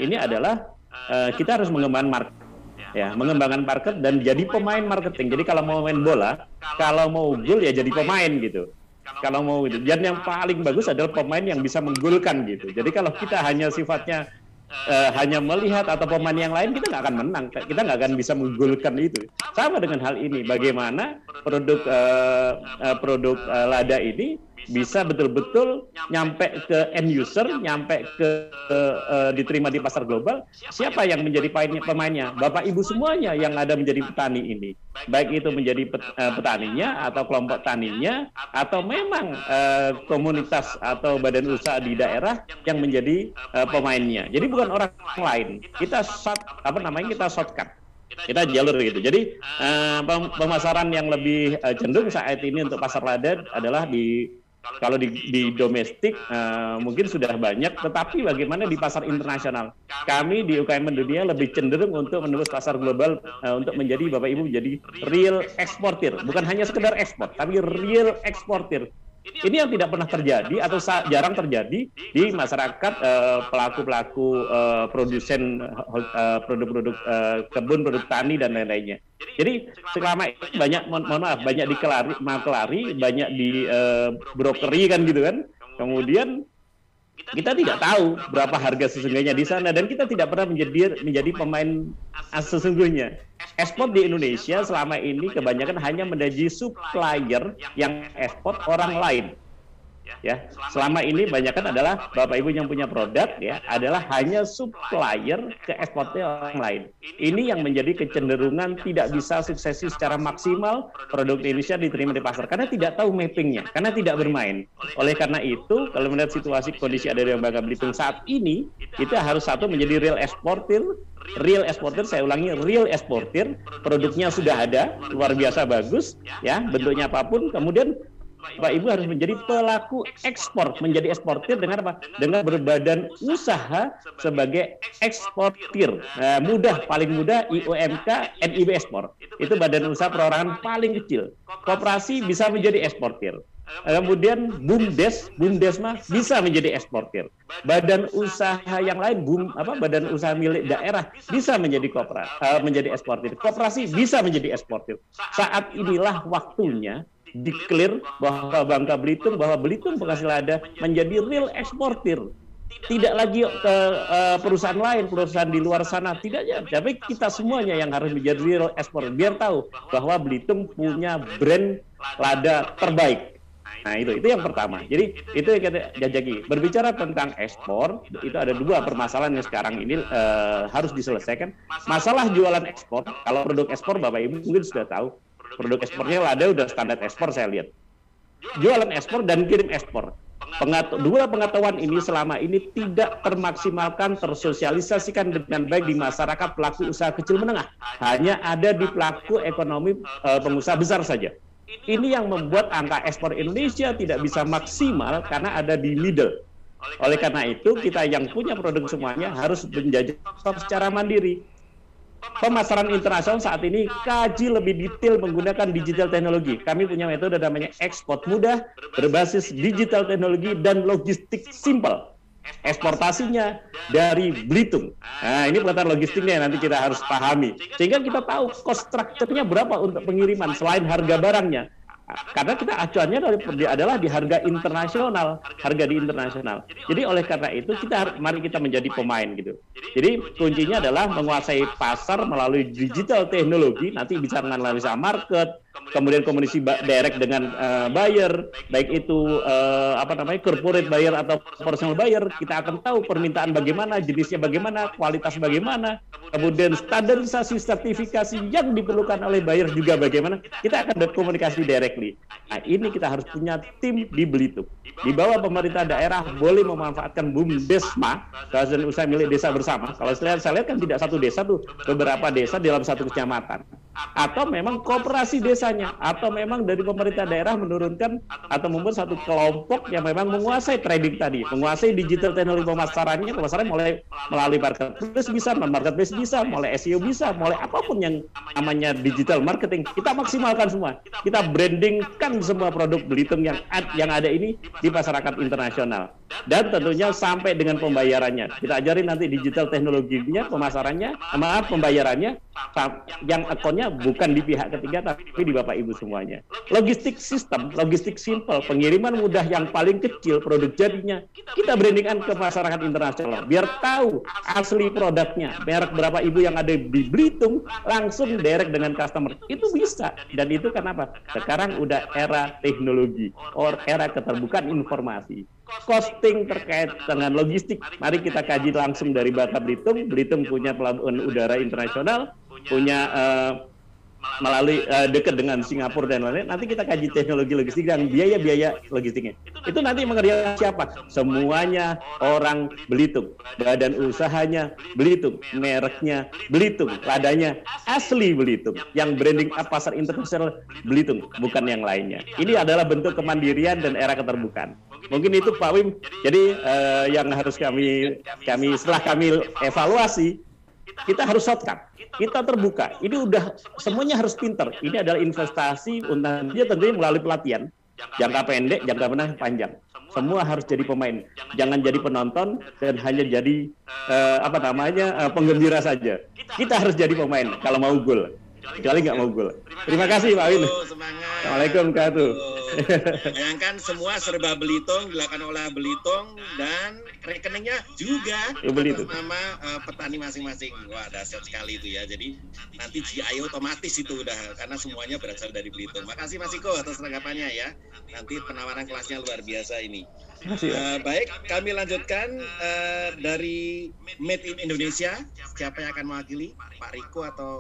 ini adalah kita harus mengembangkan market. Ya, mengembangkan market dan jadi pemain marketing. Jadi kalau mau main bola, kalau mau gol ya jadi pemain gitu. Kalau mau gitu. Dan yang paling bagus adalah pemain yang bisa menggolkan gitu. Jadi kalau kita hanya sifatnya hanya melihat atau pemain yang lain, kita nggak akan menang. Kita nggak akan bisa menggolkan itu. Sama dengan hal ini. Bagaimana produk Lada ini bisa betul-betul nyampe ke end user, nyampe ke diterima di pasar global. Siapa yang menjadi pemainnya? Bapak Ibu semuanya yang ada menjadi petani ini. Baik itu menjadi petaninya atau kelompok taninya atau memang komunitas atau badan usaha di daerah yang menjadi pemainnya. Jadi bukan orang lain. Kita shortcut. Kita jalur gitu. Jadi pemasaran yang lebih cenderung saat ini untuk pasar lada adalah kalau di domestik mungkin sudah banyak, tetapi bagaimana di pasar internasional? Kami di UKM Dunia lebih cenderung untuk menembus pasar global untuk menjadi Bapak Ibu menjadi real eksportir, bukan hanya sekedar ekspor, tapi real eksportir. Ini yang tidak pernah terjadi atau jarang terjadi di masyarakat pelaku-pelaku produsen produk-produk kebun, produk tani dan lain-lainnya. Jadi selama ini banyak di maklari, banyak di brokeri kan gitu kan. Kemudian kita tidak tahu berapa harga sesungguhnya di sana dan kita tidak pernah menjadi pemain sesungguhnya. Ekspor di Indonesia selama ini kebanyakan hanya menjadi supplier yang ekspor orang lain. Ya, selama ini kebanyakan adalah Bapak Ibu yang punya produk ya adalah hanya supplier ke ekspornya orang lain. Ini yang menjadi kecenderungan tidak bisa suksesi secara maksimal produk Indonesia diterima di pasar karena tidak tahu mappingnya, karena tidak bermain. Oleh karena itu, kalau melihat situasi kondisi ada di Bangka Belitung saat ini, kita harus satu menjadi real eksportir. Real eksportir, saya ulangi, real eksportir, produknya sudah ada, luar biasa bagus, ya bentuknya apapun. Kemudian Bapak Ibu harus menjadi pelaku ekspor, menjadi eksportir dengan apa? Dengan berbadan usaha sebagai eksportir. Paling mudah IUMK, NIB Ekspor. Itu badan usaha perorangan paling kecil. Koperasi bisa menjadi eksportir. Kemudian BUMDes bisa menjadi eksportir. Badan usaha yang lain, badan usaha milik daerah bisa menjadi menjadi eksportir. Koperasi bisa menjadi eksportir. Saat inilah waktunya declare bahwa Bangka Belitung, bahwa Belitung penghasil lada menjadi real eksportir. Tidak lagi ke perusahaan lain, perusahaan di luar sana, tidak ya. Tapi kita semuanya yang harus menjadi real eksportir. Biar tahu bahwa Belitung punya brand lada terbaik. Nah itu yang pertama. Jadi itu yang kita jajaki. Berbicara tentang ekspor, itu ada dua permasalahan yang sekarang ini harus diselesaikan. Masalah jualan ekspor, kalau produk ekspor Bapak Ibu mungkin sudah tahu, produk ekspornya lada udah standar ekspor saya lihat. Jualan ekspor dan kirim ekspor. Dua pengetahuan ini selama ini tidak termaksimalkan, tersosialisasikan dengan baik di masyarakat pelaku usaha kecil menengah. Hanya ada di pelaku ekonomi pengusaha besar saja. Ini yang membuat angka ekspor Indonesia tidak bisa maksimal karena ada di middle. Oleh karena itu, kita yang punya produk semuanya harus menjajah secara mandiri. Pemasaran internasional saat ini kaji lebih detail menggunakan digital teknologi. Kami punya metode namanya ekspor mudah, berbasis digital teknologi dan logistik simple. Eksportasinya dari Belitung. Nah, ini pengetahuan logistiknya nanti kita harus pahami. Sehingga kita tahu cost structure-nya berapa untuk pengiriman selain harga barangnya. Karena kita acuannya adalah di harga internasional, harga di internasional. Jadi oleh karena itu mari kita menjadi pemain gitu. Jadi kuncinya adalah menguasai pasar melalui digital teknologi, nanti bisa menganalisa market, kemudian komunikasi direct dengan buyer, baik itu corporate buyer atau personal buyer, kita akan tahu permintaan bagaimana, jenisnya bagaimana, kualitas bagaimana, kemudian standarisasi sertifikasi yang diperlukan oleh buyer juga bagaimana, kita akan berkomunikasi directly. Nah, ini kita harus punya tim di Belitung. Di bawah pemerintah daerah boleh memanfaatkan BUMDesma, badan usaha milik desa bersama. Kalau saya lihat kan tidak satu desa tuh, beberapa desa dalam satu kecamatan. Atau memang koperasi desanya, atau memang dari pemerintah daerah menurunkan atau membuat satu kelompok yang memang menguasai trading tadi, menguasai digital teknologi pemasarannya mulai melalui marketplace bisa, non-marketplace bisa, mulai SEO bisa, mulai apapun yang namanya digital marketing, kita maksimalkan semua. Kita brandingkan semua produk Belitung yang ada ini di masyarakat internasional. Dan tentunya sampai dengan pembayarannya. Kita ajarin nanti digital teknologinya, pembayarannya, yang akunnya bukan di pihak ketiga tapi di Bapak Ibu semuanya. Logistik sistem, logistik simple, pengiriman mudah yang paling kecil, produk jadinya kita brandingkan ke masyarakat internasional biar tahu asli produknya, merek berapa Ibu yang ada di Belitung, langsung direct dengan customer. Itu bisa, dan itu kenapa? Sekarang udah era teknologi, era keterbukaan informasi. Costing terkait dengan logistik, mari kita kaji langsung dari Bata Belitung. Belitung punya pelabuhan udara internasional, punya melalui dekat dengan Singapura dan lain-lain. Nanti kita kaji teknologi logistik dan biaya-biaya logistiknya. Itu nanti mengerjakan siapa? Semuanya orang Belitung, badan usahanya Belitung, mereknya Belitung, ladanya asli Belitung, yang branding pasar internasional Belitung, bukan yang lainnya. Ini adalah bentuk kemandirian dan era keterbukaan. Mungkin itu Pak Wim. Jadi yang harus kami setelah kami evaluasi, kita harus shortcut, kita terbuka. Ini udah semuanya harus pinter. Ini adalah investasi untuk dia tentunya melalui pelatihan jangka pendek, jangka menengah, panjang. Semua harus jadi pemain. Jangan jadi penonton dan hanya jadi penggembira saja. Kita harus jadi pemain kalau mau gol. Kecuali nggak mau gol. Terima kasih Pak Win. Assalamualaikum warahmatullahi. Bayangkan semua serba Belitung, dilakukan oleh Belitung, dan rekeningnya juga atas nama petani masing-masing. Wah, dahsyat sekali itu ya. Jadi nanti GI otomatis itu udah, karena semuanya berasal dari Belitung. Makasih Mas Iko atas tanggapannya ya. Nanti penawaran kelasnya luar biasa ini. Baik, kami lanjutkan dari Made in Indonesia. Siapa yang akan mewakili? Pak Riko atau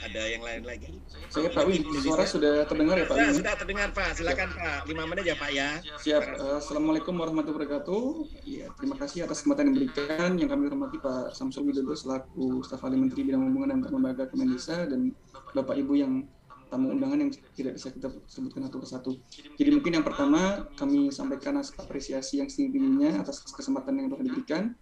ada yang lain lagi? Saya Pak Win, suara sudah terdengar ya Pak Win? Sudah terdengar Pak, silakan Pak, 5 menit ya Pak ya. Siap, Assalamualaikum warahmatullahi wabarakatuh. Ya, terima kasih atas kesempatan yang diberikan. Yang kami hormati Pak Samsul Widodo selaku staf ahli Menteri Bidang Hubungan dan Lembaga Kemendesa, dan Bapak Ibu yang tamu undangan yang tidak bisa kita sebutkan satu persatu. Jadi mungkin yang pertama kami sampaikan apresiasi yang setinggi-tingginya atas kesempatan yang telah diberikan.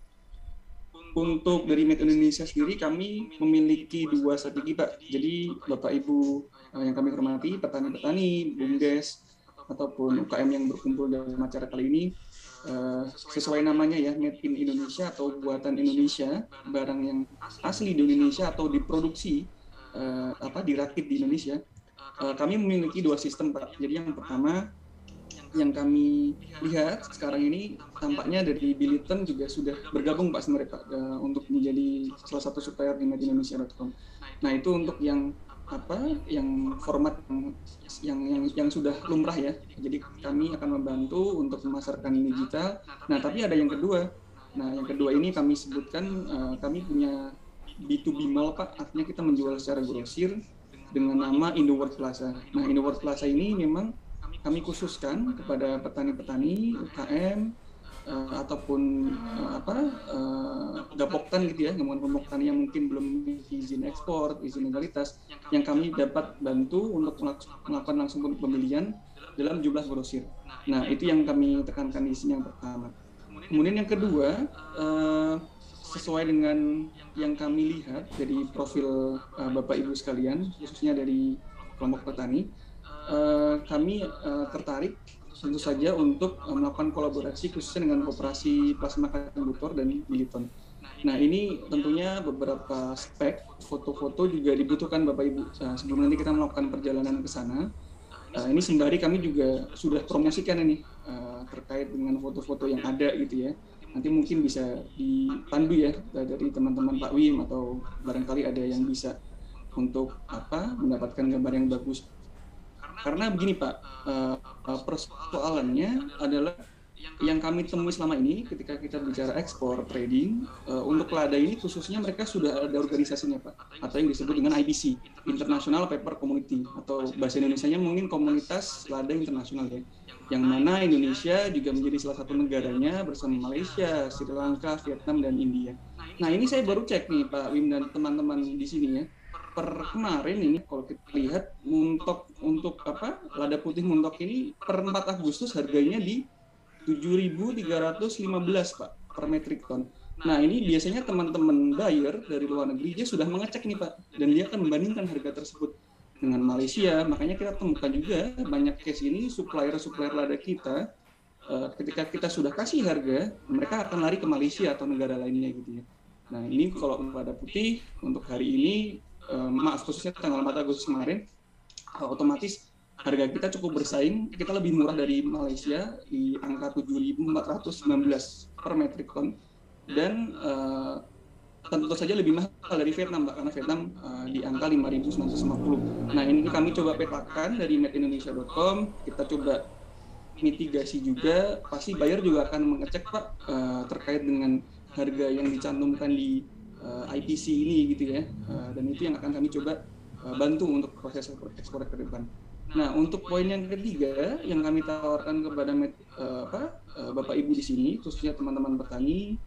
Untuk dari Made in Indonesia sendiri, kami memiliki 2 strategi, Pak. Jadi, Bapak Ibu yang kami hormati, petani-petani, BUMDes, ataupun UKM yang berkumpul dalam acara kali ini, sesuai namanya ya, Made in Indonesia atau buatan Indonesia, barang yang asli di Indonesia atau diproduksi, dirakit di Indonesia. Kami memiliki 2 sistem, Pak. Jadi yang pertama, yang kami lihat sekarang ini tampaknya dari Belitung juga sudah bergabung Pak sebenarnya Pak untuk menjadi salah satu supplier di madeindonesia.com. Nah, itu untuk yang format yang sudah lumrah ya. Jadi kami akan membantu untuk memasarkan digital. Nah, tapi ada yang kedua. Nah, yang kedua ini kami sebutkan kami punya B2B mall Pak. Artinya kita menjual secara grosir dengan nama Indoworld Plaza. Nah, Indoworld Plaza ini memang kami khususkan kepada petani-petani, UKM, ataupun gapoktan gitu ya, kelompok tani yang mungkin belum memiliki izin ekspor, izin legalitas, yang kami dapat bantu untuk melakukan langsung pembelian dalam jumlah grosir. Nah, itu yang kami tekankan di sini yang pertama. Kemudian yang kedua, sesuai dengan yang kami lihat dari profil Bapak Ibu sekalian, khususnya dari kelompok petani, kami tertarik tentu saja untuk melakukan kolaborasi khususnya dengan Koperasi Plasma Kacang Butor dan Belitung. Nah, ini tentunya beberapa spek, foto-foto juga dibutuhkan Bapak Ibu sebelum nanti kita melakukan perjalanan ke sana. Ini sembari kami juga sudah promosikan ini terkait dengan foto-foto yang ada gitu ya. Nanti mungkin bisa dipandu ya dari teman-teman Pak Wim, atau barangkali ada yang bisa untuk mendapatkan gambar yang bagus. Karena begini Pak, persoalannya adalah yang kami temui selama ini ketika kita bicara ekspor trading, untuk lada ini khususnya mereka sudah ada organisasinya Pak, atau yang disebut dengan IPC, International Paper Community, atau bahasa Indonesianya mungkin Komunitas Lada Internasional ya, yang mana Indonesia juga menjadi salah satu negaranya bersama Malaysia, Sri Lanka, Vietnam, dan India. Nah ini saya baru cek nih Pak Wim dan teman-teman di sini ya, per kemarin ini kalau kita lihat untuk lada putih muntok ini per 4 Agustus harganya di 7.315 Pak per metrik ton. Nah ini biasanya teman-teman buyer dari luar negeri dia sudah mengecek nih Pak, dan dia akan membandingkan harga tersebut dengan Malaysia. Makanya kita temukan juga banyak case ini supplier lada kita, ketika kita sudah kasih harga, mereka akan lari ke Malaysia atau negara lainnya gitu ya. Nah ini kalau lada putih untuk hari ini, khususnya tanggal 4 Agustus kemarin, otomatis harga kita cukup bersaing, kita lebih murah dari Malaysia di angka 7.419 per metrik ton, dan tentu saja lebih mahal dari Vietnam Mbak, karena Vietnam di angka 5.950. Nah ini kami coba petakan dari madeindonesia.com, kita coba mitigasi juga, pasti buyer juga akan mengecek Pak terkait dengan harga yang dicantumkan di IPC ini gitu ya, dan itu yang akan kami coba bantu untuk proses ekspor ke depan. Nah, untuk poin yang ketiga yang kami tawarkan kepada Bapak Ibu di sini, khususnya teman-teman petani,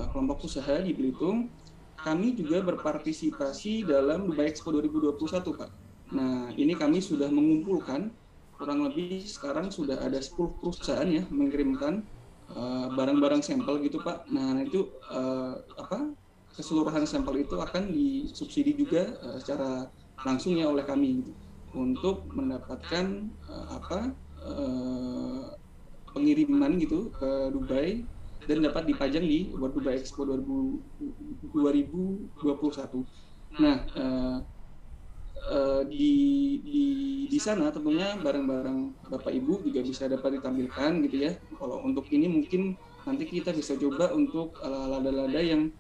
kelompok usaha di Belitung, kami juga berpartisipasi dalam Dubai Expo 2021, Pak. Nah, ini kami sudah mengumpulkan kurang lebih sekarang sudah ada 10 perusahaan ya mengirimkan barang-barang sampel gitu, Pak. Nah, itu keseluruhan sampel itu akan disubsidi juga secara langsung ya oleh kami gitu, untuk mendapatkan pengiriman gitu ke Dubai dan dapat dipajang di World Dubai Expo 2021. Nah, di sana tentunya barang-barang Bapak Ibu juga bisa dapat ditampilkan gitu ya. Kalau untuk ini mungkin nanti kita bisa coba untuk lada-lada yang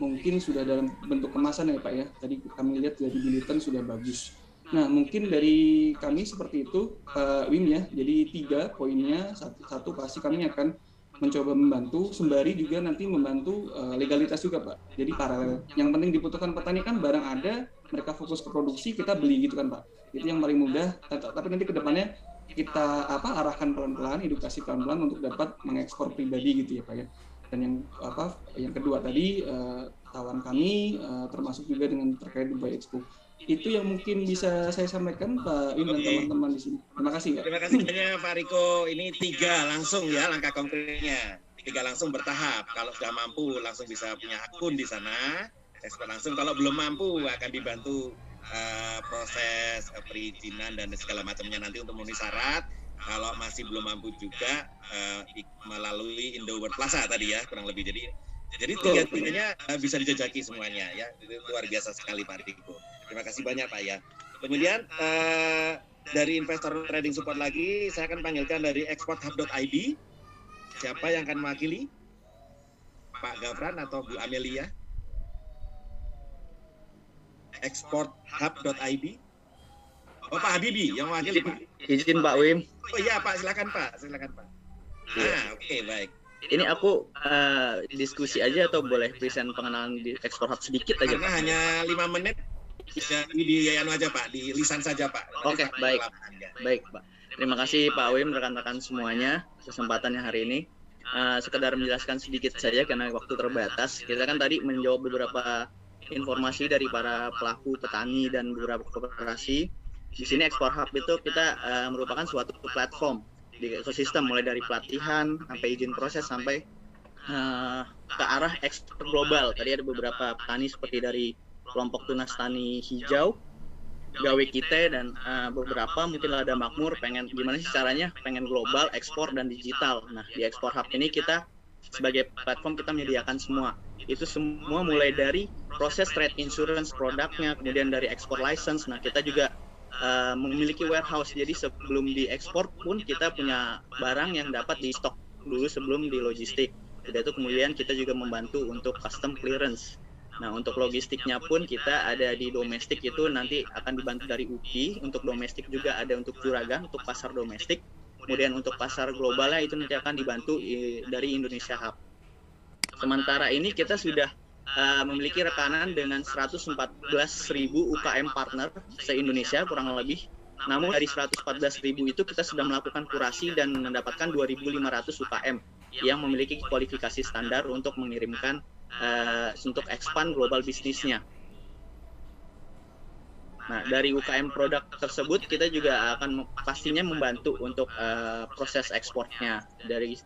mungkin sudah dalam bentuk kemasan ya Pak ya. Tadi kami lihat dari bulletin sudah bagus. Nah, mungkin dari kami seperti itu, Pak Wim ya. Jadi 3 poinnya, satu pasti kami akan mencoba membantu, sembari juga nanti membantu legalitas juga Pak. Jadi paralel. Yang penting dibutuhkan petani kan barang ada, mereka fokus ke produksi, kita beli gitu kan Pak. Itu yang paling mudah. Tapi nanti ke depannya kita arahkan pelan-pelan, edukasi pelan-pelan untuk dapat mengekspor pribadi gitu ya Pak ya. Dan yang kedua tadi tawaran kami termasuk juga dengan terkait Dubai Expo. Itu yang mungkin bisa saya sampaikan Pak Wim dan teman-teman di sini. Terima kasih Pak. Terima kasih banyak Pak Riko. Ini 3 langsung ya langkah konkretnya. 3 langsung bertahap. Kalau sudah mampu langsung bisa punya akun di sana, ekspor langsung. Kalau belum mampu akan dibantu proses perizinan dan segala macamnya nanti untuk memenuhi syarat. Kalau masih belum mampu juga melalui Indo World Plaza tadi ya kurang lebih. Jadi 3-tiganya bisa dijajaki semuanya ya. Itu luar biasa sekali Pak Riko. Terima kasih banyak Pak ya. Kemudian dari investor trading support lagi, saya akan panggilkan dari exporthub.id. Siapa yang akan mewakili? Pak Gafran atau Bu Amelia? Exporthub.id. Oh Pak Habibi yang mewakili Pak. Izin Pak Wim. Oh iya Pak, silakan Pak. Oke, baik. Ini aku diskusi aja atau boleh present pengenalan di Export Hub sedikit aja? Karena hanya 5 menit. Bisa di aja Pak, di lisan saja Pak. Oke, baik. Baik Pak. Terima kasih Pak Wim, rekan-rekan semuanya kesempatannya hari ini. Sekedar menjelaskan sedikit saja karena waktu terbatas. Kita kan tadi menjawab beberapa informasi dari para pelaku petani dan beberapa koperasi. Di sini Export Hub itu kita merupakan suatu platform di ekosistem, mulai dari pelatihan sampai izin proses sampai ke arah ekspor global. Tadi ada beberapa petani seperti dari kelompok tunas tani hijau, gawe kita, dan beberapa mungkin Lada Makmur pengen gimana sih caranya pengen global, ekspor dan digital. Nah di Export Hub ini kita sebagai platform kita menyediakan semua. Itu semua mulai dari proses trade insurance produknya, kemudian dari export license. Nah kita juga memiliki warehouse, jadi sebelum diekspor pun kita punya barang yang dapat di stok dulu sebelum di logistik. Jadi itu kemudian kita juga membantu untuk custom clearance. Nah, untuk logistiknya pun kita ada di domestik itu nanti akan dibantu dari UPI, untuk domestik juga ada untuk Juragan, untuk pasar domestik. Kemudian untuk pasar globalnya itu nanti akan dibantu dari Indonesia Hub. Sementara ini kita sudah memiliki rekanan dengan 114.000 UKM partner se-Indonesia kurang lebih. Namun dari 114.000 itu kita sudah melakukan kurasi dan mendapatkan 2.500 UKM yang memiliki kualifikasi standar untuk mengirimkan untuk expand global bisnisnya. Nah, dari UKM produk tersebut kita juga akan pastinya membantu untuk proses ekspornya.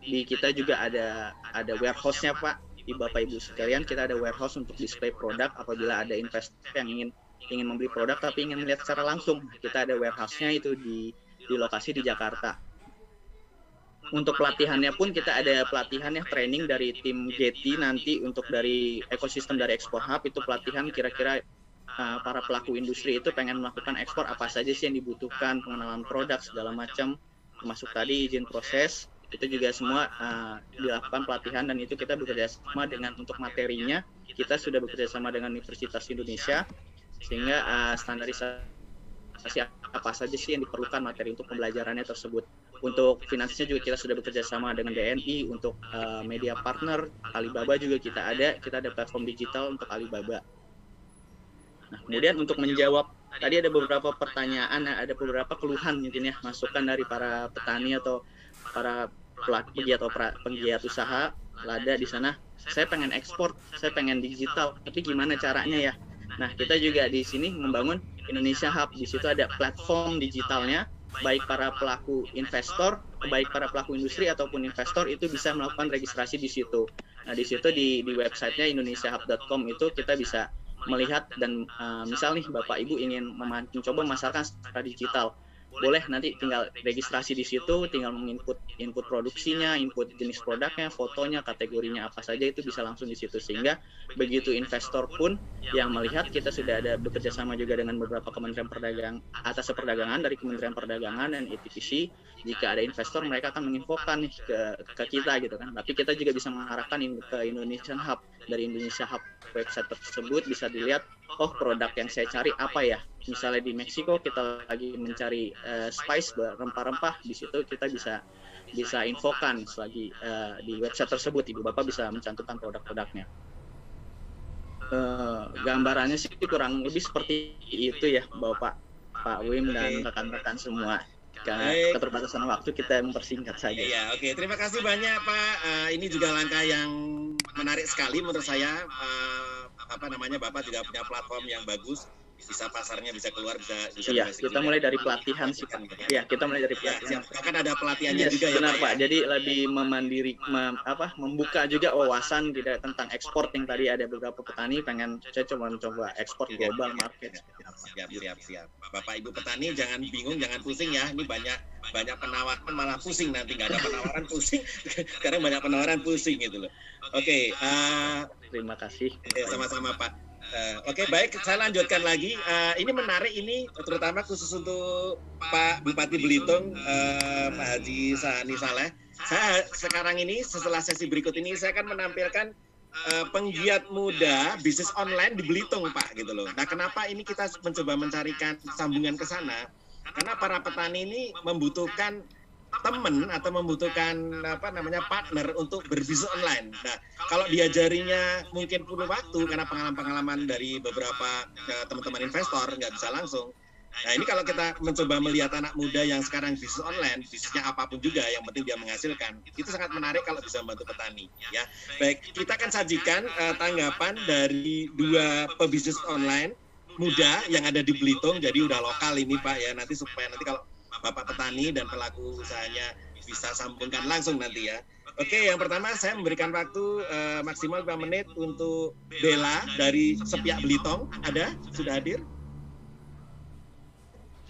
Di kita juga ada warehouse-nya, Pak. Di Bapak Ibu sekalian, kita ada warehouse untuk display produk apabila ada investor yang ingin membeli produk tapi ingin melihat secara langsung. Kita ada warehouse-nya itu di lokasi di Jakarta. Untuk pelatihannya pun kita ada pelatihannya training dari tim Getty nanti untuk dari ekosistem dari Ekspor Hub itu pelatihan kira-kira para pelaku industri itu pengen melakukan ekspor apa saja sih yang dibutuhkan, pengenalan produk segala macam, termasuk tadi izin proses itu juga semua dilakukan pelatihan dan itu kita bekerja sama dengan untuk materinya kita sudah bekerja sama dengan Universitas Indonesia sehingga standarisasi apa saja sih yang diperlukan materi untuk pembelajarannya tersebut. Untuk finansinya juga kita sudah bekerja sama dengan DNI untuk media partner, Alibaba juga kita ada platform digital untuk Alibaba. Nah, kemudian untuk menjawab tadi ada beberapa pertanyaan, ada beberapa keluhan mungkin ya, masukan dari para petani atau para penggiat usaha lada di sana. Saya pengen ekspor, saya pengen digital, tapi gimana caranya ya? Nah, kita juga di sini membangun Indonesia Hub. Di situ ada platform digitalnya, baik para pelaku investor, baik para pelaku industri ataupun investor itu bisa melakukan registrasi di situ. Nah, di situ di websitenya indonesiahub.com itu kita bisa melihat dan misal nih Bapak Ibu ingin mencoba memasarkan secara digital, boleh nanti tinggal registrasi di situ, tinggal menginput produksinya, input jenis produknya, fotonya, kategorinya apa saja itu bisa langsung di situ sehingga begitu investor pun yang melihat kita sudah ada bekerja sama juga dengan beberapa kementerian perdagangan dari Kementerian Perdagangan dan ETPC. Jika ada investor mereka akan menginfokan nih ke kita gitu kan. Tapi kita juga bisa mengarahkan ke Indonesian Hub. Dari Indonesia Hub website tersebut bisa dilihat oh produk yang saya cari apa ya. Misalnya di Meksiko kita lagi mencari spice rempah-rempah, di situ kita bisa infokan selagi di website tersebut Ibu Bapak bisa mencantumkan produk-produknya. Gambarannya sih kurang lebih seperti itu ya Bapak, Pak Wim dan rekan-rekan semua. Karena keterbatasan waktu kita mempersingkat saja. Iya, oke. Terima kasih banyak Pak. Ini juga langkah yang menarik sekali menurut saya. Bapak juga punya platform yang bagus. Bisa pasarnya bisa keluar bisa iya, kita mulai dari pelatihan sih Pak. Iya, kita mulai dari pelatihan. Kan ada pelatihannya juga ya. Benar Pak. Ya? Jadi lebih membuka juga wawasan tidak tentang ekspor yang tadi ada beberapa petani pengen saya coba ekspor global market. Siap. Bapak Ibu petani jangan bingung, jangan pusing ya. Ini banyak penawaran malah pusing nanti nggak ada penawaran pusing. Sekarang banyak penawaran pusing gitu loh. Oke. Terima kasih. Sama-sama Pak. Oke, baik, saya lanjutkan lagi. Ini menarik ini, terutama khusus untuk Pak Bupati Belitung, Pak Haji Sani Saleh. Saya sekarang ini, setelah sesi berikut ini, saya akan menampilkan penggiat muda bisnis online di Belitung, Pak, gitu loh. Nah, kenapa ini kita mencoba mencarikan sambungan ke sana? Karena para petani ini membutuhkan teman atau membutuhkan partner untuk berbisnis online. Nah, kalau diajarinya mungkin perlu waktu karena pengalaman-pengalaman dari beberapa teman-teman investor nggak bisa langsung. Nah, ini kalau kita mencoba melihat anak muda yang sekarang bisnis online, bisnisnya apapun juga, yang penting dia menghasilkan, itu sangat menarik kalau bisa membantu petani. Ya, baik, kita akan sajikan tanggapan dari dua pebisnis online muda yang ada di Belitung. Jadi udah lokal ini Pak ya, nanti supaya nanti kalau Bapak petani dan pelaku usahanya bisa sambungkan langsung nanti ya. Oke, yang pertama saya memberikan waktu maksimal 5 menit untuk Bella dari Sepiak Belitung. Ada? Sudah hadir?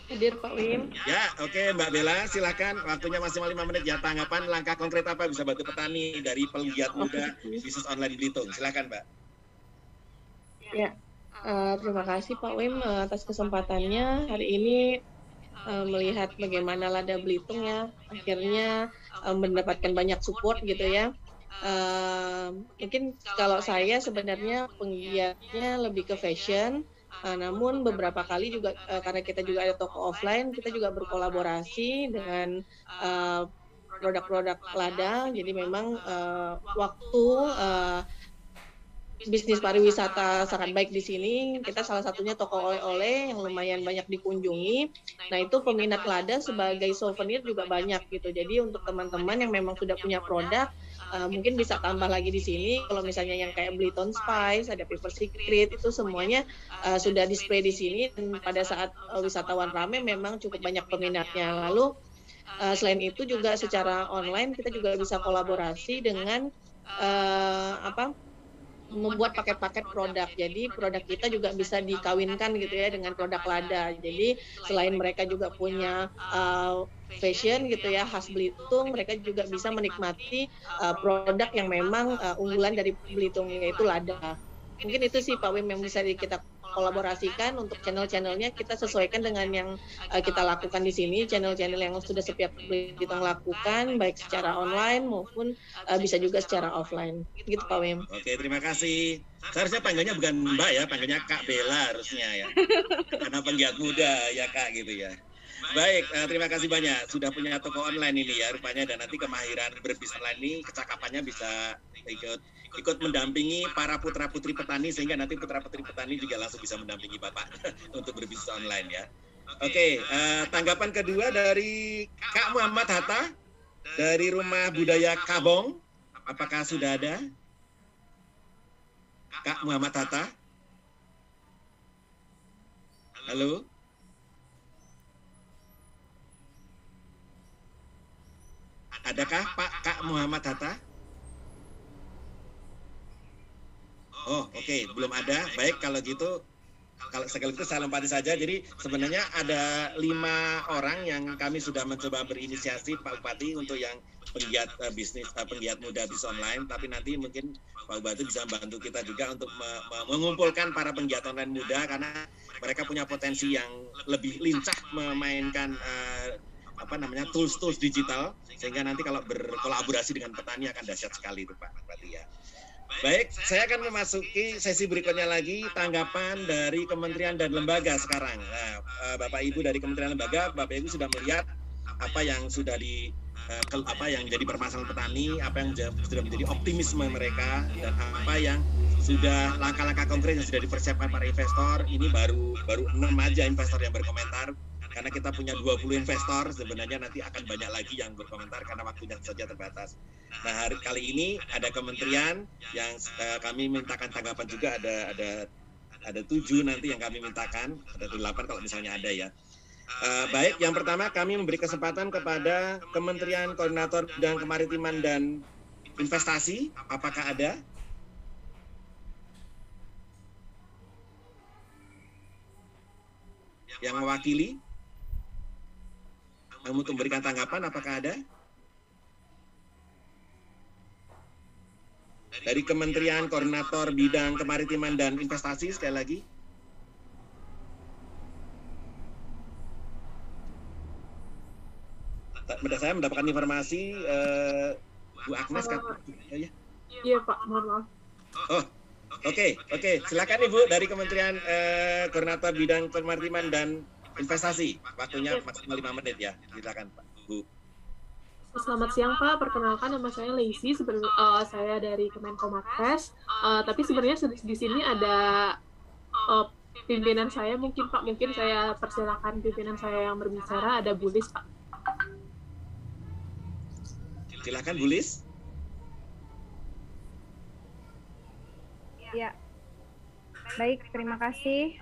Hadir Pak Wim. Ya, oke Mbak Bella, silakan waktunya maksimal 5 menit ya. Tanggapan langkah konkret apa bisa bantu petani dari penggiat muda bisnis online di Belitung. Silakan Mbak. Ya, terima kasih Pak Wim atas kesempatannya hari ini. Melihat bagaimana Lada Belitung ya akhirnya mendapatkan banyak support gitu ya. mungkin kalau saya sebenarnya penggiatnya lebih ke fashion, namun beberapa kali juga karena kita juga ada toko offline, kita juga berkolaborasi dengan produk-produk Lada. Jadi memang waktu bisnis pariwisata sangat baik di sini. Kita salah satunya toko oleh-oleh yang lumayan banyak dikunjungi. Nah, itu peminat Lada sebagai souvenir juga banyak gitu. Jadi untuk teman-teman yang memang sudah punya produk, mungkin bisa tambah lagi di sini. Kalau misalnya yang kayak Bliton Spice, ada Paper Secret, itu semuanya sudah display di sini. Dan pada saat wisatawan ramai memang cukup banyak peminatnya. Lalu selain itu juga secara online kita juga bisa kolaborasi dengan membuat paket-paket produk. Jadi produk kita juga bisa dikawinkan gitu ya dengan produk Lada. Jadi selain mereka juga punya fashion gitu ya khas Belitung, mereka juga bisa menikmati produk yang memang unggulan dari Belitung, yaitu Lada. Mungkin itu sih Pak Wim yang bisa kita kolaborasikan. Untuk channel-channelnya kita sesuaikan dengan yang kita lakukan di sini, channel-channel yang sudah setiap Belitung lakukan, baik secara online maupun bisa juga secara offline. Gitu Pak Wim. Oke, terima kasih. Seharusnya panggilnya bukan Mbak ya, panggilnya Kak Bella harusnya ya. Karena penggiat muda ya Kak gitu ya. Baik, terima kasih banyak. Sudah punya toko online ini ya rupanya, dan nanti kemahiran berbisnis online ini, kecakapannya bisa ikut mendampingi para putra-putri petani, sehingga nanti putra-putri petani juga langsung bisa mendampingi Bapak untuk berbisnis online ya. Oke, tanggapan kedua dari Kak Muhammad Hatta dari Rumah Budaya Kabong. Apakah sudah ada? Kak Muhammad Hatta? Halo? Adakah Pak Kak Muhammad Hatta? Oh, oke, belum ada. Baik, kalau gitu, kalau sekaligus saya lompati saja. Jadi sebenarnya ada 5 orang yang kami sudah mencoba berinisiasi Pak Bupati untuk yang penggiat bisnis, penggiat muda bisnis online. Tapi nanti mungkin Pak Bupati bisa membantu kita juga untuk mengumpulkan para penggiat online muda, karena mereka punya potensi yang lebih lincah memainkan tools-tools digital, sehingga nanti kalau berkolaborasi dengan petani akan dahsyat sekali itu Pak Bupati ya. Baik, saya akan memasuki sesi berikutnya lagi, tanggapan dari kementerian dan lembaga sekarang. Nah, Bapak Ibu dari kementerian lembaga, Bapak Ibu sudah melihat apa yang sudah apa yang jadi permasalahan petani, apa yang sudah menjadi optimisme mereka, dan apa yang sudah langkah-langkah konkret yang sudah dipersiapkan para investor. Ini baru 6 aja investor yang berkomentar. Karena kita punya 20 investor, sebenarnya nanti akan banyak lagi yang berkomentar karena waktunya saja terbatas. Nah, hari kali ini ada kementerian yang kami mintakan tanggapan juga, ada 7 nanti yang kami mintakan, ada 8 kalau misalnya ada ya. Baik, yang pertama kami memberi kesempatan kepada Kementerian Koordinator Bidang Kemaritiman dan Investasi, apakah ada? Yang mewakili? Untuk memberikan tanggapan, apakah ada? Dari Kementerian Koordinator Bidang Kemaritiman dan Investasi, sekali lagi. Saya mendapatkan informasi, Bu Agnes kan? Iya Pak, mohon maaf. Oh, oke. Silakan Ibu dari Kementerian Koordinator Bidang Kemaritiman dan Investasi, waktunya maksimal 5 menit ya, silakan Pak, Bu. Selamat siang Pak, perkenalkan nama saya Lacey, saya dari Kemenkomarves, tapi sebenarnya di sini ada pimpinan saya mungkin Pak, mungkin saya persilakan pimpinan saya yang berbicara, ada Bu Lis Pak. Silakan Bu Lis. Ya. Baik, terima kasih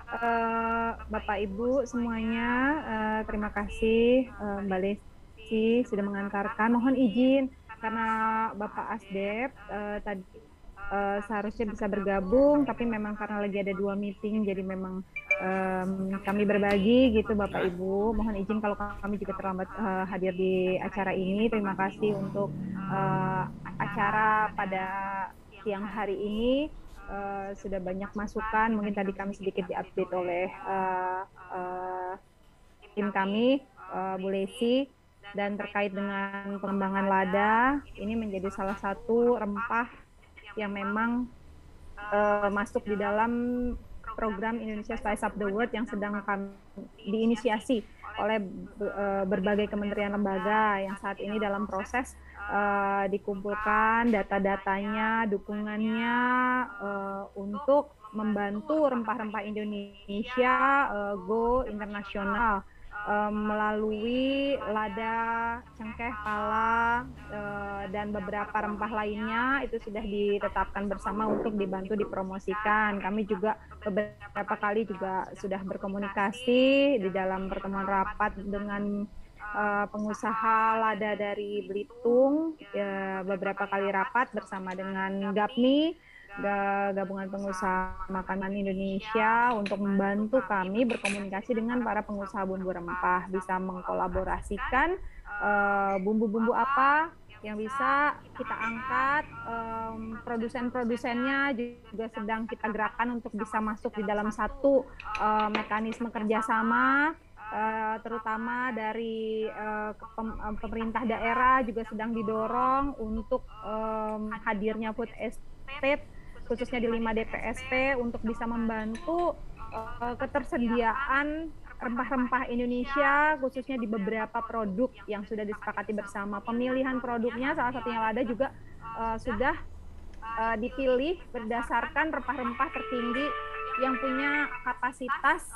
Bapak Ibu semuanya. Terima kasih Mbak Lesti sudah mengantarkan. Mohon izin karena Bapak Asdep tadi seharusnya bisa bergabung, tapi memang karena lagi ada 2 meeting, jadi memang kami berbagi gitu Bapak Ibu. Mohon izin kalau kami juga terlambat hadir di acara ini. Terima kasih untuk acara pada siang hari ini. Sudah banyak masukan, mungkin tadi kami sedikit diupdate oleh tim kami, Bu Lesi, dan terkait dengan pengembangan lada, ini menjadi salah satu rempah yang memang masuk di dalam program Indonesia Spice Up the World yang sedang diinisiasi oleh berbagai kementerian lembaga yang saat ini dalam proses dikumpulkan data-datanya, dukungannya untuk membantu rempah-rempah Indonesia go internasional melalui lada, cengkeh, pala, dan beberapa rempah lainnya itu sudah ditetapkan bersama untuk dibantu dipromosikan. Kami juga beberapa kali juga sudah berkomunikasi di dalam pertemuan rapat dengan pengusaha lada dari Belitung, beberapa kali rapat bersama dengan GAPMI, Gabungan Pengusaha Makanan Indonesia, untuk membantu kami berkomunikasi dengan para pengusaha bumbu rempah, bisa mengkolaborasikan bumbu-bumbu apa yang bisa kita angkat, produsen-produsennya juga sedang kita gerakkan untuk bisa masuk di dalam satu mekanisme kerjasama, terutama dari pemerintah daerah juga sedang didorong untuk hadirnya food estate khususnya di 5 DPSP untuk bisa membantu ketersediaan rempah-rempah Indonesia khususnya di beberapa produk yang sudah disepakati bersama. Pemilihan produknya salah satunya lada juga sudah dipilih berdasarkan rempah-rempah tertinggi yang punya kapasitas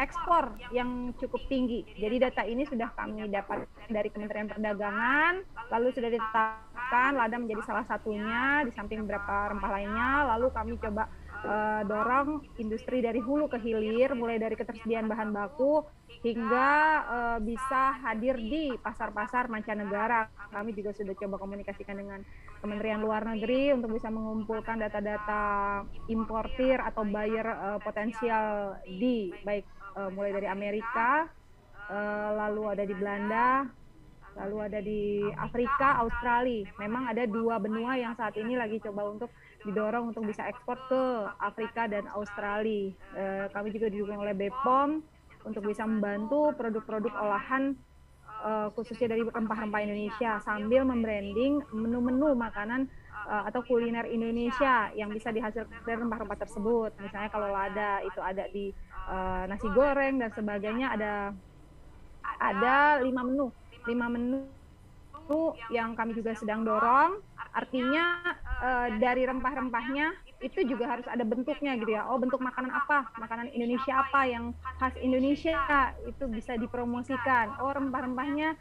ekspor yang cukup tinggi. Jadi data ini sudah kami dapat dari Kementerian Perdagangan, lalu sudah ditetapkan lada menjadi salah satunya di samping beberapa rempah lainnya. Lalu kami coba dorong industri dari hulu ke hilir, mulai dari ketersediaan bahan baku hingga bisa hadir di pasar-pasar mancanegara. Kami juga sudah coba komunikasikan dengan Kementerian Luar Negeri untuk bisa mengumpulkan data-data importir atau buyer potensial di baik mulai dari Amerika, lalu ada di Belanda, lalu ada di Afrika, Australia. Memang ada 2 benua yang saat ini lagi coba untuk didorong untuk bisa ekspor ke Afrika dan Australia. Kami juga didukung oleh BPOM untuk bisa membantu produk-produk olahan khususnya dari rempah-rempah Indonesia sambil membranding menu-menu makanan atau kuliner Indonesia yang bisa dihasilkan dari rempah-rempah tersebut. Misalnya kalau lada itu ada di nasi goreng dan sebagainya, ada 5 menu yang kami juga sedang dorong. Artinya dari rempah-rempahnya itu juga harus ada bentuknya gitu ya. Oh, bentuk makanan apa? Makanan Indonesia apa yang khas Indonesia itu bisa dipromosikan. Oh, rempah-rempahnya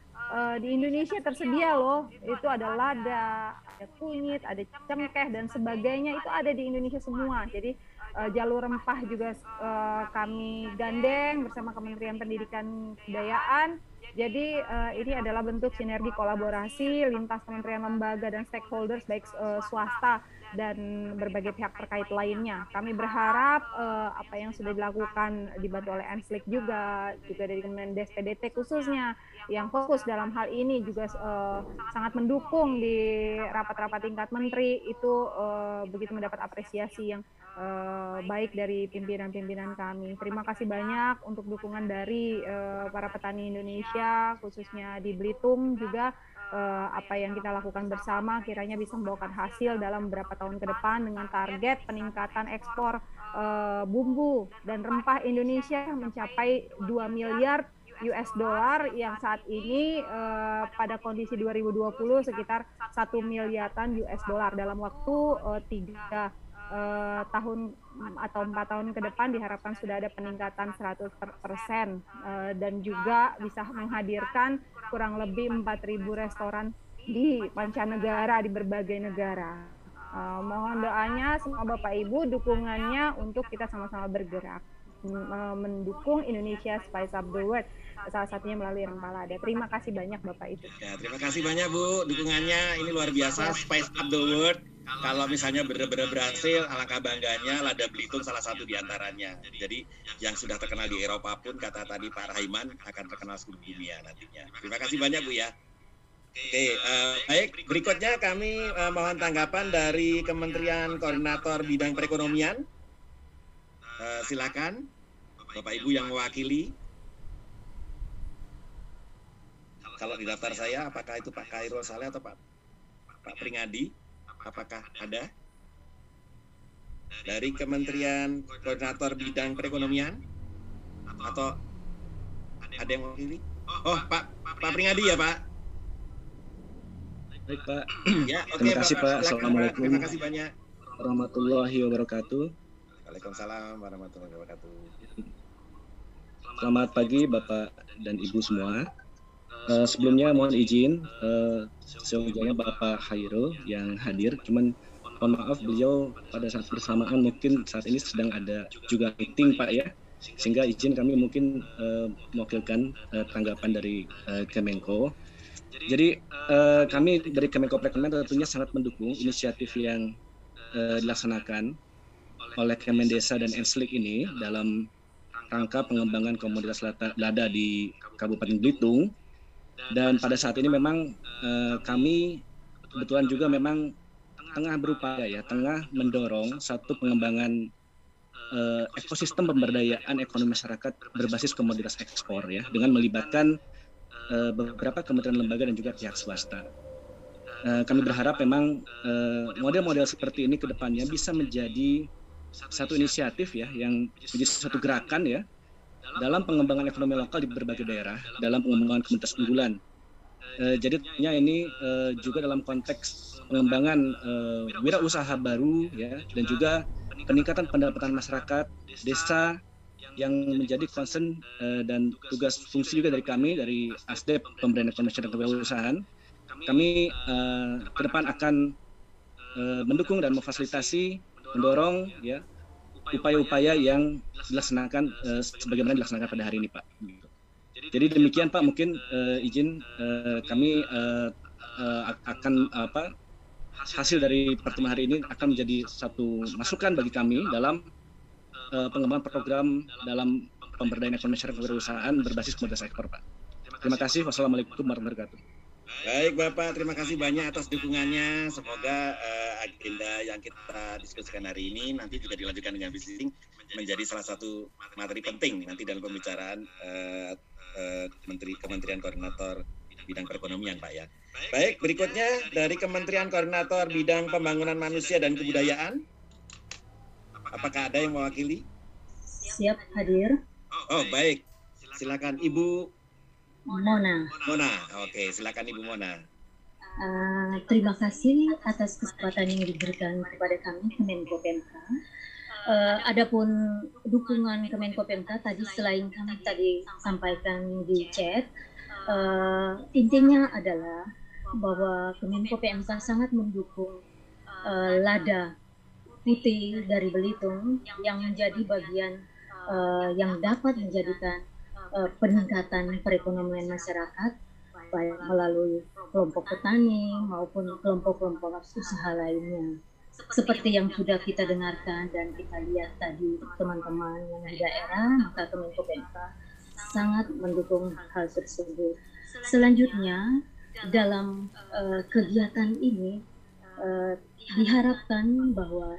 di Indonesia tersedia loh. Itu ada lada, ada kunyit, ada cengkeh dan sebagainya, itu ada di Indonesia semua. Jadi jalur rempah juga kami gandeng bersama Kementerian Pendidikan Kebudayaan. Jadi ini adalah bentuk sinergi kolaborasi lintas kementerian lembaga dan stakeholders baik swasta dan berbagai pihak terkait lainnya. Kami berharap apa yang sudah dilakukan dibantu oleh Enslik juga dari Kemendes PDT khususnya yang fokus dalam hal ini juga sangat mendukung di rapat-rapat tingkat menteri itu begitu mendapat apresiasi yang baik dari pimpinan-pimpinan kami. Terima kasih banyak untuk dukungan dari para petani Indonesia khususnya di Belitung juga. Apa yang kita lakukan bersama kiranya bisa membawakan hasil dalam beberapa tahun ke depan dengan target peningkatan ekspor bumbu dan rempah Indonesia mencapai 2 miliar US dollar yang saat ini pada kondisi 2020 sekitar 1 miliaran US dollar dalam waktu 3 tahun atau 4 tahun ke depan diharapkan sudah ada peningkatan 100% dan juga bisa menghadirkan kurang lebih 4.000 restoran di mancanegara di berbagai negara. Mohon doanya semua Bapak Ibu dukungannya untuk kita sama-sama bergerak mendukung Indonesia Spice Up the World, salah satunya melalui rempah lada. Terima kasih banyak Bapak Ibu. Ya, terima kasih banyak Bu dukungannya, ini luar biasa. Spice Up the World kalau misalnya benar-benar berhasil, alangkah bangganya lada Belitung salah satu diantaranya. Jadi yang sudah terkenal di Eropa pun kata tadi Pak Rahiman akan terkenal seluruh dunia nantinya. Terima kasih banyak Bu ya. Oke, baik, berikutnya kami mohon tanggapan dari Kementerian Koordinator Bidang Perekonomian. Silakan Bapak Ibu yang mewakili. Kalau di daftar saya apakah itu Pak Khairul Saleh atau Pak Pringadi? Apakah ada? Dari Kementerian Koordinator Bidang Perekonomian? Atau ada yang mewakili? Oh, Pak Pringadi ya, Pak? Baik, Pak. Ya, terima kasih, Pak. Assalamualaikum. Terima kasih banyak. Warahmatullahi wabarakatuh. Waalaikumsalam warahmatullahi wabarakatuh. Selamat pagi, Bapak dan Ibu semua. Sebelumnya mohon izin, semoga Bapak Khairul yang hadir. Cuman mohon maaf, beliau pada saat bersamaan mungkin saat ini sedang ada juga meeting, Pak ya. Sehingga izin kami mungkin mewakilkan tanggapan dari Kemenko. Jadi kami dari Kemenko Perekonomian tentunya sangat mendukung inisiatif yang dilaksanakan oleh Kemendesa dan Enslik ini dalam rangka pengembangan komoditas lada di Kabupaten Belitung. Dan pada saat ini memang kami kebetulan juga memang tengah berupaya ya, tengah mendorong satu pengembangan ekosistem pemberdayaan ekonomi masyarakat berbasis komoditas ekspor ya, dengan melibatkan beberapa kementerian lembaga dan juga pihak swasta. Kami berharap memang model-model seperti ini ke depannya bisa menjadi satu inisiatif ya, yang menjadi satu gerakan ya dalam pengembangan ekonomi lokal di berbagai daerah dalam pengembangan komoditas unggulan. Jadi tentunya ini juga dalam konteks pengembangan wirausaha baru ya, dan juga peningkatan pendapatan masyarakat desa yang menjadi concern dan tugas fungsi juga dari kami dari ASDEP Pemberdayaan Ekonomi Masyarakat dan Kewirausahaan. Kami ke depan akan mendukung dan memfasilitasi, mendorong ya upaya-upaya yang dilaksanakan sebagaimana dilaksanakan pada hari ini, Pak. Jadi demikian, Pak, mungkin izin kami akan hasil dari pertemuan hari ini akan menjadi satu masukan bagi kami dalam pengembangan program dalam pemberdayaan ekonomi masyarakat kewirausahaan berbasis komoditas ekspor, Pak. Terima kasih. Wassalamualaikum warahmatullahi wabarakatuh. Baik, Bapak, terima kasih banyak atas dukungannya. Semoga agenda yang kita diskusikan hari ini nanti juga dilanjutkan dengan visiting menjadi salah satu materi penting nanti dalam pembicaraan Kementerian Koordinator Bidang Perekonomian, Pak ya. Baik, berikutnya dari Kementerian Koordinator Bidang Pembangunan Manusia dan Kebudayaan. Apakah ada yang mewakili? Siap hadir. Oh, baik. Silakan Ibu Mona. Mona, oke, silakan Ibu Mona. Terima kasih atas kesempatan yang diberikan kepada kami Kemenko PMK. Adapun dukungan Kemenko PMK tadi selain kami tadi sampaikan di chat, intinya adalah bahwa Kemenko PMK sangat mendukung lada putih dari Belitung yang menjadi bagian yang dapat menjadikan peningkatan perekonomian masyarakat baik melalui kelompok petani maupun kelompok-kelompok usaha lainnya. Seperti yang sudah kita dengarkan dan kita lihat tadi teman-teman yang di daerah, maka Kemenko PMK sangat mendukung hal tersebut. Selanjutnya dalam kegiatan ini diharapkan bahwa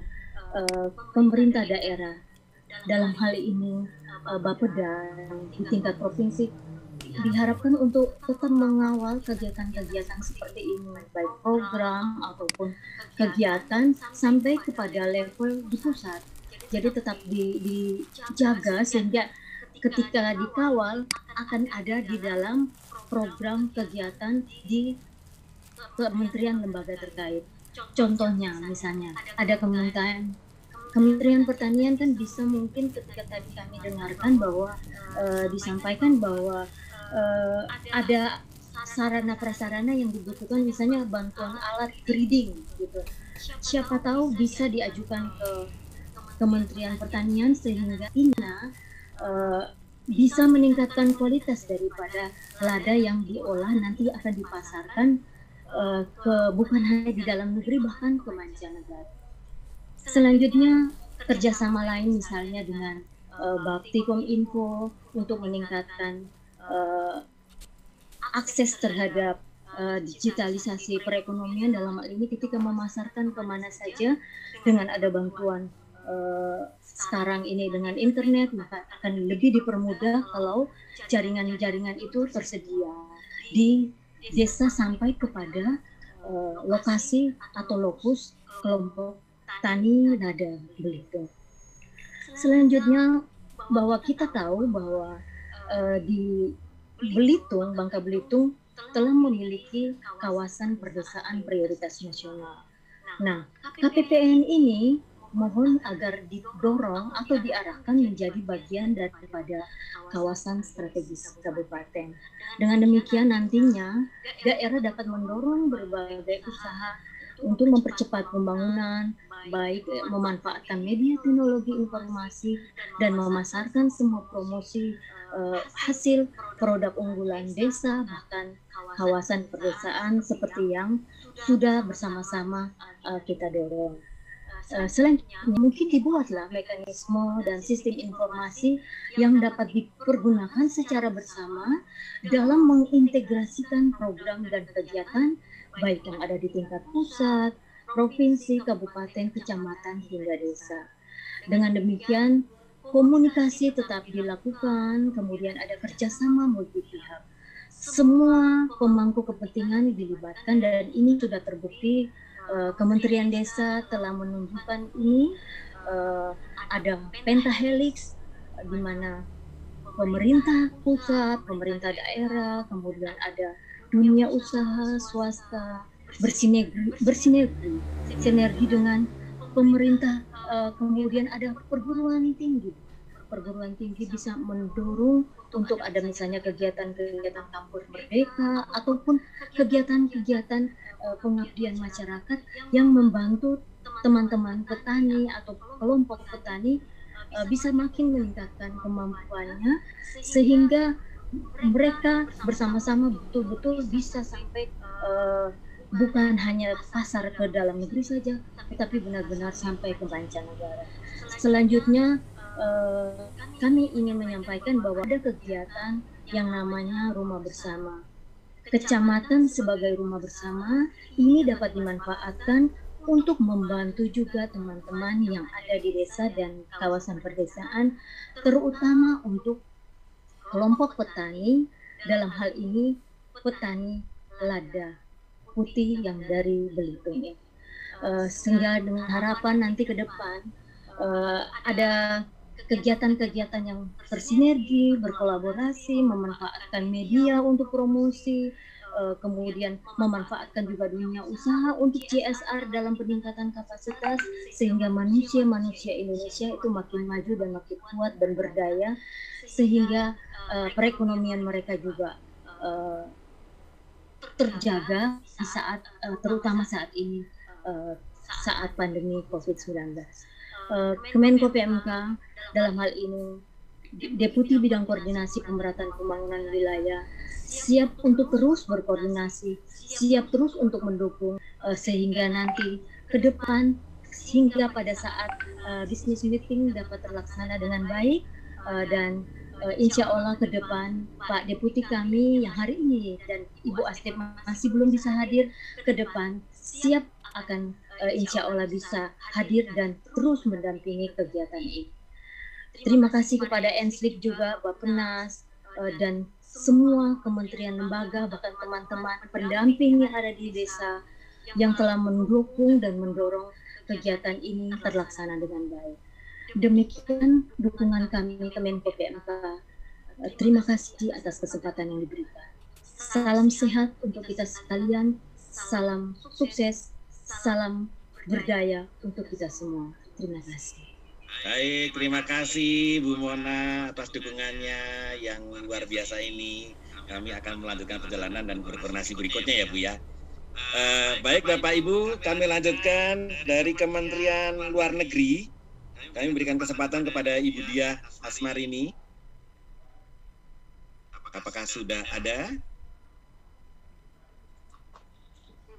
pemerintah daerah dalam hal ini Bapeda di tingkat provinsi diharapkan untuk tetap mengawal kegiatan-kegiatan seperti ini, baik program ataupun kegiatan sampai kepada level di pusat. Jadi tetap dijaga sehingga ketika dikawal akan ada di dalam program kegiatan di kementerian lembaga terkait. Contohnya misalnya ada Kementerian Pertanian kan bisa mungkin ketika tadi kami dengarkan bahwa disampaikan bahwa ada sarana prasarana yang dibutuhkan, misalnya bantuan alat breeding gitu. Siapa tahu bisa diajukan ke Kementerian Pertanian sehingga bisa meningkatkan kualitas daripada lada yang diolah nanti akan dipasarkan bukan hanya di dalam negeri bahkan ke mancanegara. Selanjutnya kerjasama lain misalnya dengan Bakti.Kominfo untuk meningkatkan akses terhadap digitalisasi perekonomian dalam hal ini ketika memasarkan kemana saja dengan ada bantuan sekarang ini dengan internet, maka akan lebih dipermudah kalau jaringan-jaringan itu tersedia di desa sampai kepada lokasi atau lokus kelompok tani lada Belitung. Selanjutnya bahwa kita tahu bahwa di Belitung, Bangka Belitung telah memiliki kawasan perdesaan prioritas nasional. Nah, KPPN ini mohon agar didorong atau diarahkan menjadi bagian daripada kawasan strategis kabupaten. Dengan demikian nantinya daerah dapat mendorong berbagai usaha untuk mempercepat pembangunan, baik memanfaatkan media teknologi informasi dan memasarkan semua promosi hasil produk unggulan desa, bahkan kawasan perdesaan seperti yang sudah bersama-sama kita dorong. Selanjutnya mungkin dibuatlah mekanisme dan sistem informasi yang dapat dipergunakan secara bersama dalam mengintegrasikan program dan kegiatan baik yang ada di tingkat pusat, provinsi, kabupaten, kecamatan, hingga desa. Dengan demikian, komunikasi tetap dilakukan, kemudian ada kerjasama multi pihak. Semua pemangku kepentingan dilibatkan dan ini sudah terbukti. Kementerian Desa telah menunjukkan ini, ada pentahelix di mana pemerintah pusat, pemerintah daerah, kemudian ada dunia usaha swasta bersinergi dengan pemerintah, kemudian ada perguruan tinggi bisa mendorong untuk ada misalnya kegiatan-kegiatan kampus merdeka ataupun kegiatan-kegiatan pengabdian masyarakat yang membantu teman-teman petani atau kelompok petani bisa makin meningkatkan kemampuannya sehingga mereka bersama-sama betul-betul bisa sampai bukan hanya pasar ke dalam negeri saja, tetapi benar-benar sampai ke mancanegara. Selanjutnya kami ingin menyampaikan bahwa ada kegiatan yang namanya rumah bersama. Kecamatan sebagai rumah bersama ini dapat dimanfaatkan untuk membantu juga teman-teman yang ada di desa dan kawasan perdesaan, terutama untuk kelompok petani, dalam hal ini petani lada putih yang dari Belitung ini. Sehingga dengan harapan nanti ke depan ada kegiatan-kegiatan yang bersinergi, berkolaborasi, memanfaatkan media untuk promosi, kemudian memanfaatkan juga dunia usaha untuk CSR dalam peningkatan kapasitas, sehingga manusia-manusia Indonesia itu makin maju dan makin kuat dan berdaya, sehingga perekonomian mereka juga terjaga di saat, terutama saat ini, saat pandemi COVID-19. Kemenko PMK dalam hal ini Deputi Bidang Koordinasi Pemerataan Pembangunan Wilayah siap untuk terus berkoordinasi, siap terus untuk mendukung sehingga nanti ke depan hingga pada saat business meeting dapat terlaksana dengan baik dan insya Allah ke depan Pak Deputi kami yang hari ini dan Ibu Astep masih belum bisa hadir, ke depan siap akan insya Allah bisa hadir dan terus mendampingi kegiatan ini. Terima kasih kepada Enslik juga, Bappenas, dan semua kementerian lembaga, bahkan teman-teman pendamping yang ada di desa yang telah mendukung dan mendorong kegiatan ini terlaksana dengan baik. Demikian dukungan kami Kemenko PMK. Terima kasih atas kesempatan yang diberikan. Salam sehat untuk kita sekalian, salam sukses, salam berdaya untuk kita semua. Terima kasih. Baik, terima kasih Bu Mona atas dukungannya yang luar biasa ini. Kami akan melanjutkan perjalanan dan berkoordinasi berikutnya ya Bu ya. Baik Bapak Ibu, kami lanjutkan dari Kementerian Luar Negeri. Kami berikan kesempatan kepada Ibu Diah Asmarini. Apakah sudah ada?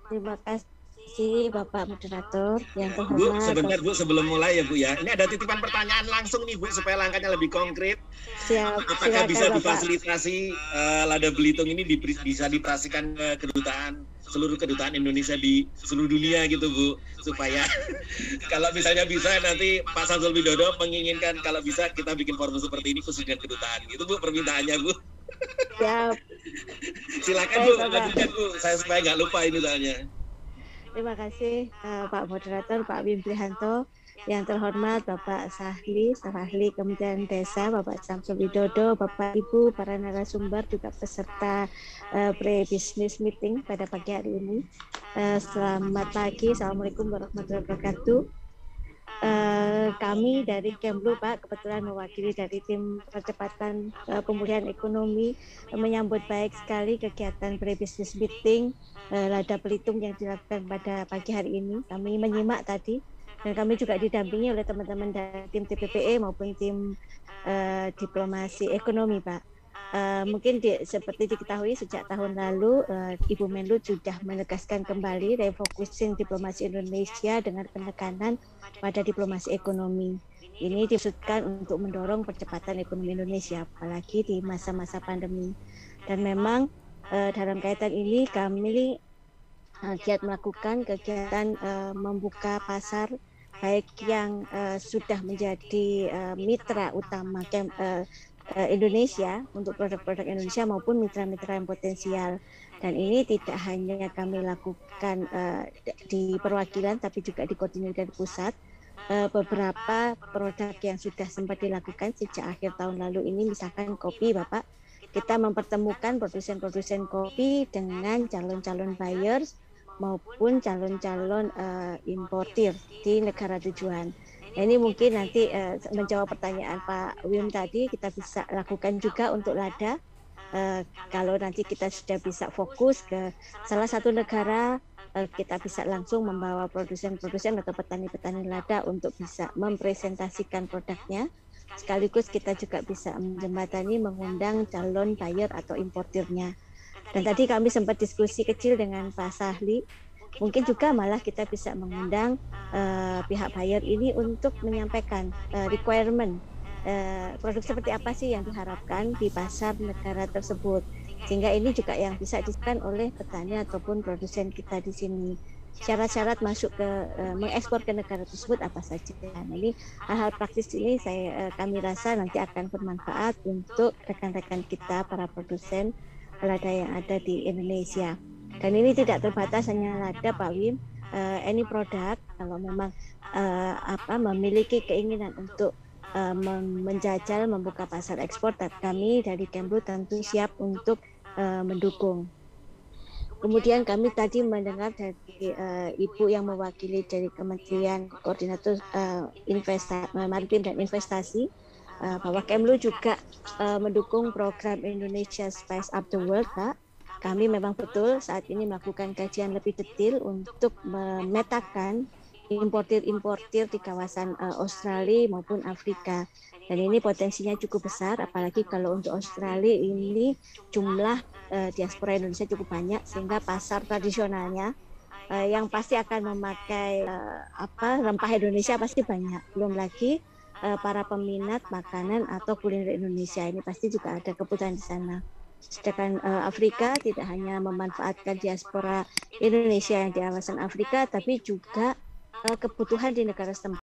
Terima kasih Bapak Moderator yang terhormat. Bu, sebentar Bu sebelum mulai ya Bu ya. Ini ada titipan pertanyaan langsung nih Bu supaya langkahnya lebih konkret. Siap. Apakah bisa Bapak difasilitasi lada Belitung ini bisa dioperasikan ke kedutaan, seluruh kedutaan Indonesia di seluruh dunia gitu Bu, supaya kalau misalnya bisa nanti Pak Samsul Widodo menginginkan kalau bisa kita bikin forum seperti ini khusus dengan kedutaan gitu Bu permintaannya Bu. Siap. Silakan Bu, lanjutkan Bu, saya supaya nggak lupa ini soalnya. Terima kasih Pak Moderator, Pak Wim Prihanto. Yang terhormat Bapak Sahli, Staf Ahli Kementerian Desa, Bapak Samsul Widodo, Bapak Ibu, para narasumber, juga peserta pre-business meeting pada pagi hari ini. Selamat pagi, Assalamualaikum warahmatullahi wabarakatuh. Kami dari Kemlu, Pak, kebetulan mewakili dari tim percepatan pemulihan ekonomi, menyambut baik sekali kegiatan pre-business meeting Lada Belitung yang dilakukan pada pagi hari ini. Kami menyimak tadi, dan kami juga didampingi oleh teman-teman dari tim TPPE maupun tim diplomasi ekonomi, Pak. Mungkin seperti diketahui sejak tahun lalu Ibu Menlu sudah menegaskan kembali refocusing diplomasi Indonesia dengan penekanan pada diplomasi ekonomi. Ini dimaksudkan untuk mendorong percepatan ekonomi Indonesia, apalagi di masa-masa pandemi. Dan memang dalam kaitan ini kami giat melakukan kegiatan membuka pasar, baik yang sudah menjadi mitra utama Indonesia untuk produk-produk Indonesia maupun mitra-mitra yang potensial. Dan ini tidak hanya kami lakukan di perwakilan, tapi juga dikoordinir dari pusat. Beberapa produk yang sudah sempat dilakukan sejak akhir tahun lalu ini, misalkan kopi, Bapak, kita mempertemukan produsen-produsen kopi dengan calon-calon buyers maupun calon-calon importir di negara tujuan. Nah, ini mungkin nanti menjawab pertanyaan Pak Wim tadi, kita bisa lakukan juga untuk lada. Kalau nanti kita sudah bisa fokus ke salah satu negara, kita bisa langsung membawa produsen-produsen atau petani-petani lada untuk bisa mempresentasikan produknya. Sekaligus kita juga bisa menjembatani mengundang calon buyer atau importirnya. Dan tadi kami sempat diskusi kecil dengan Pak Sahli, mungkin juga malah kita bisa mengundang pihak buyer ini untuk menyampaikan requirement produk seperti apa sih yang diharapkan di pasar negara tersebut, sehingga ini juga yang bisa disampaikan oleh petani ataupun produsen kita di sini. Syarat-syarat masuk ke mengekspor ke negara tersebut apa saja. Nah, ini hal-hal praktis ini kami rasa nanti akan bermanfaat untuk rekan-rekan kita para produsen lada yang ada di Indonesia. Dan ini tidak terbatas hanya lada, Pak Wim. Any product kalau memang memiliki keinginan untuk menjajal membuka pasar ekspor, kami dari Kemlu tentu siap untuk mendukung. Kemudian kami tadi mendengar dari Ibu yang mewakili dari Kementerian Koordinator Maritim dan Investasi, bahwa Kemlu juga mendukung program Indonesia Spice Up the World, Pak. Kami memang betul saat ini melakukan kajian lebih detail untuk memetakan importir-importir di kawasan Australia maupun Afrika. Dan ini potensinya cukup besar, apalagi kalau untuk Australia ini jumlah diaspora Indonesia cukup banyak, sehingga pasar tradisionalnya yang pasti akan memakai rempah Indonesia pasti banyak. Belum lagi para peminat makanan atau kuliner Indonesia, ini pasti juga ada kebutuhan di sana. Sedangkan Afrika tidak hanya memanfaatkan diaspora Indonesia yang di kawasan Afrika, tapi juga kebutuhan di negara setempat.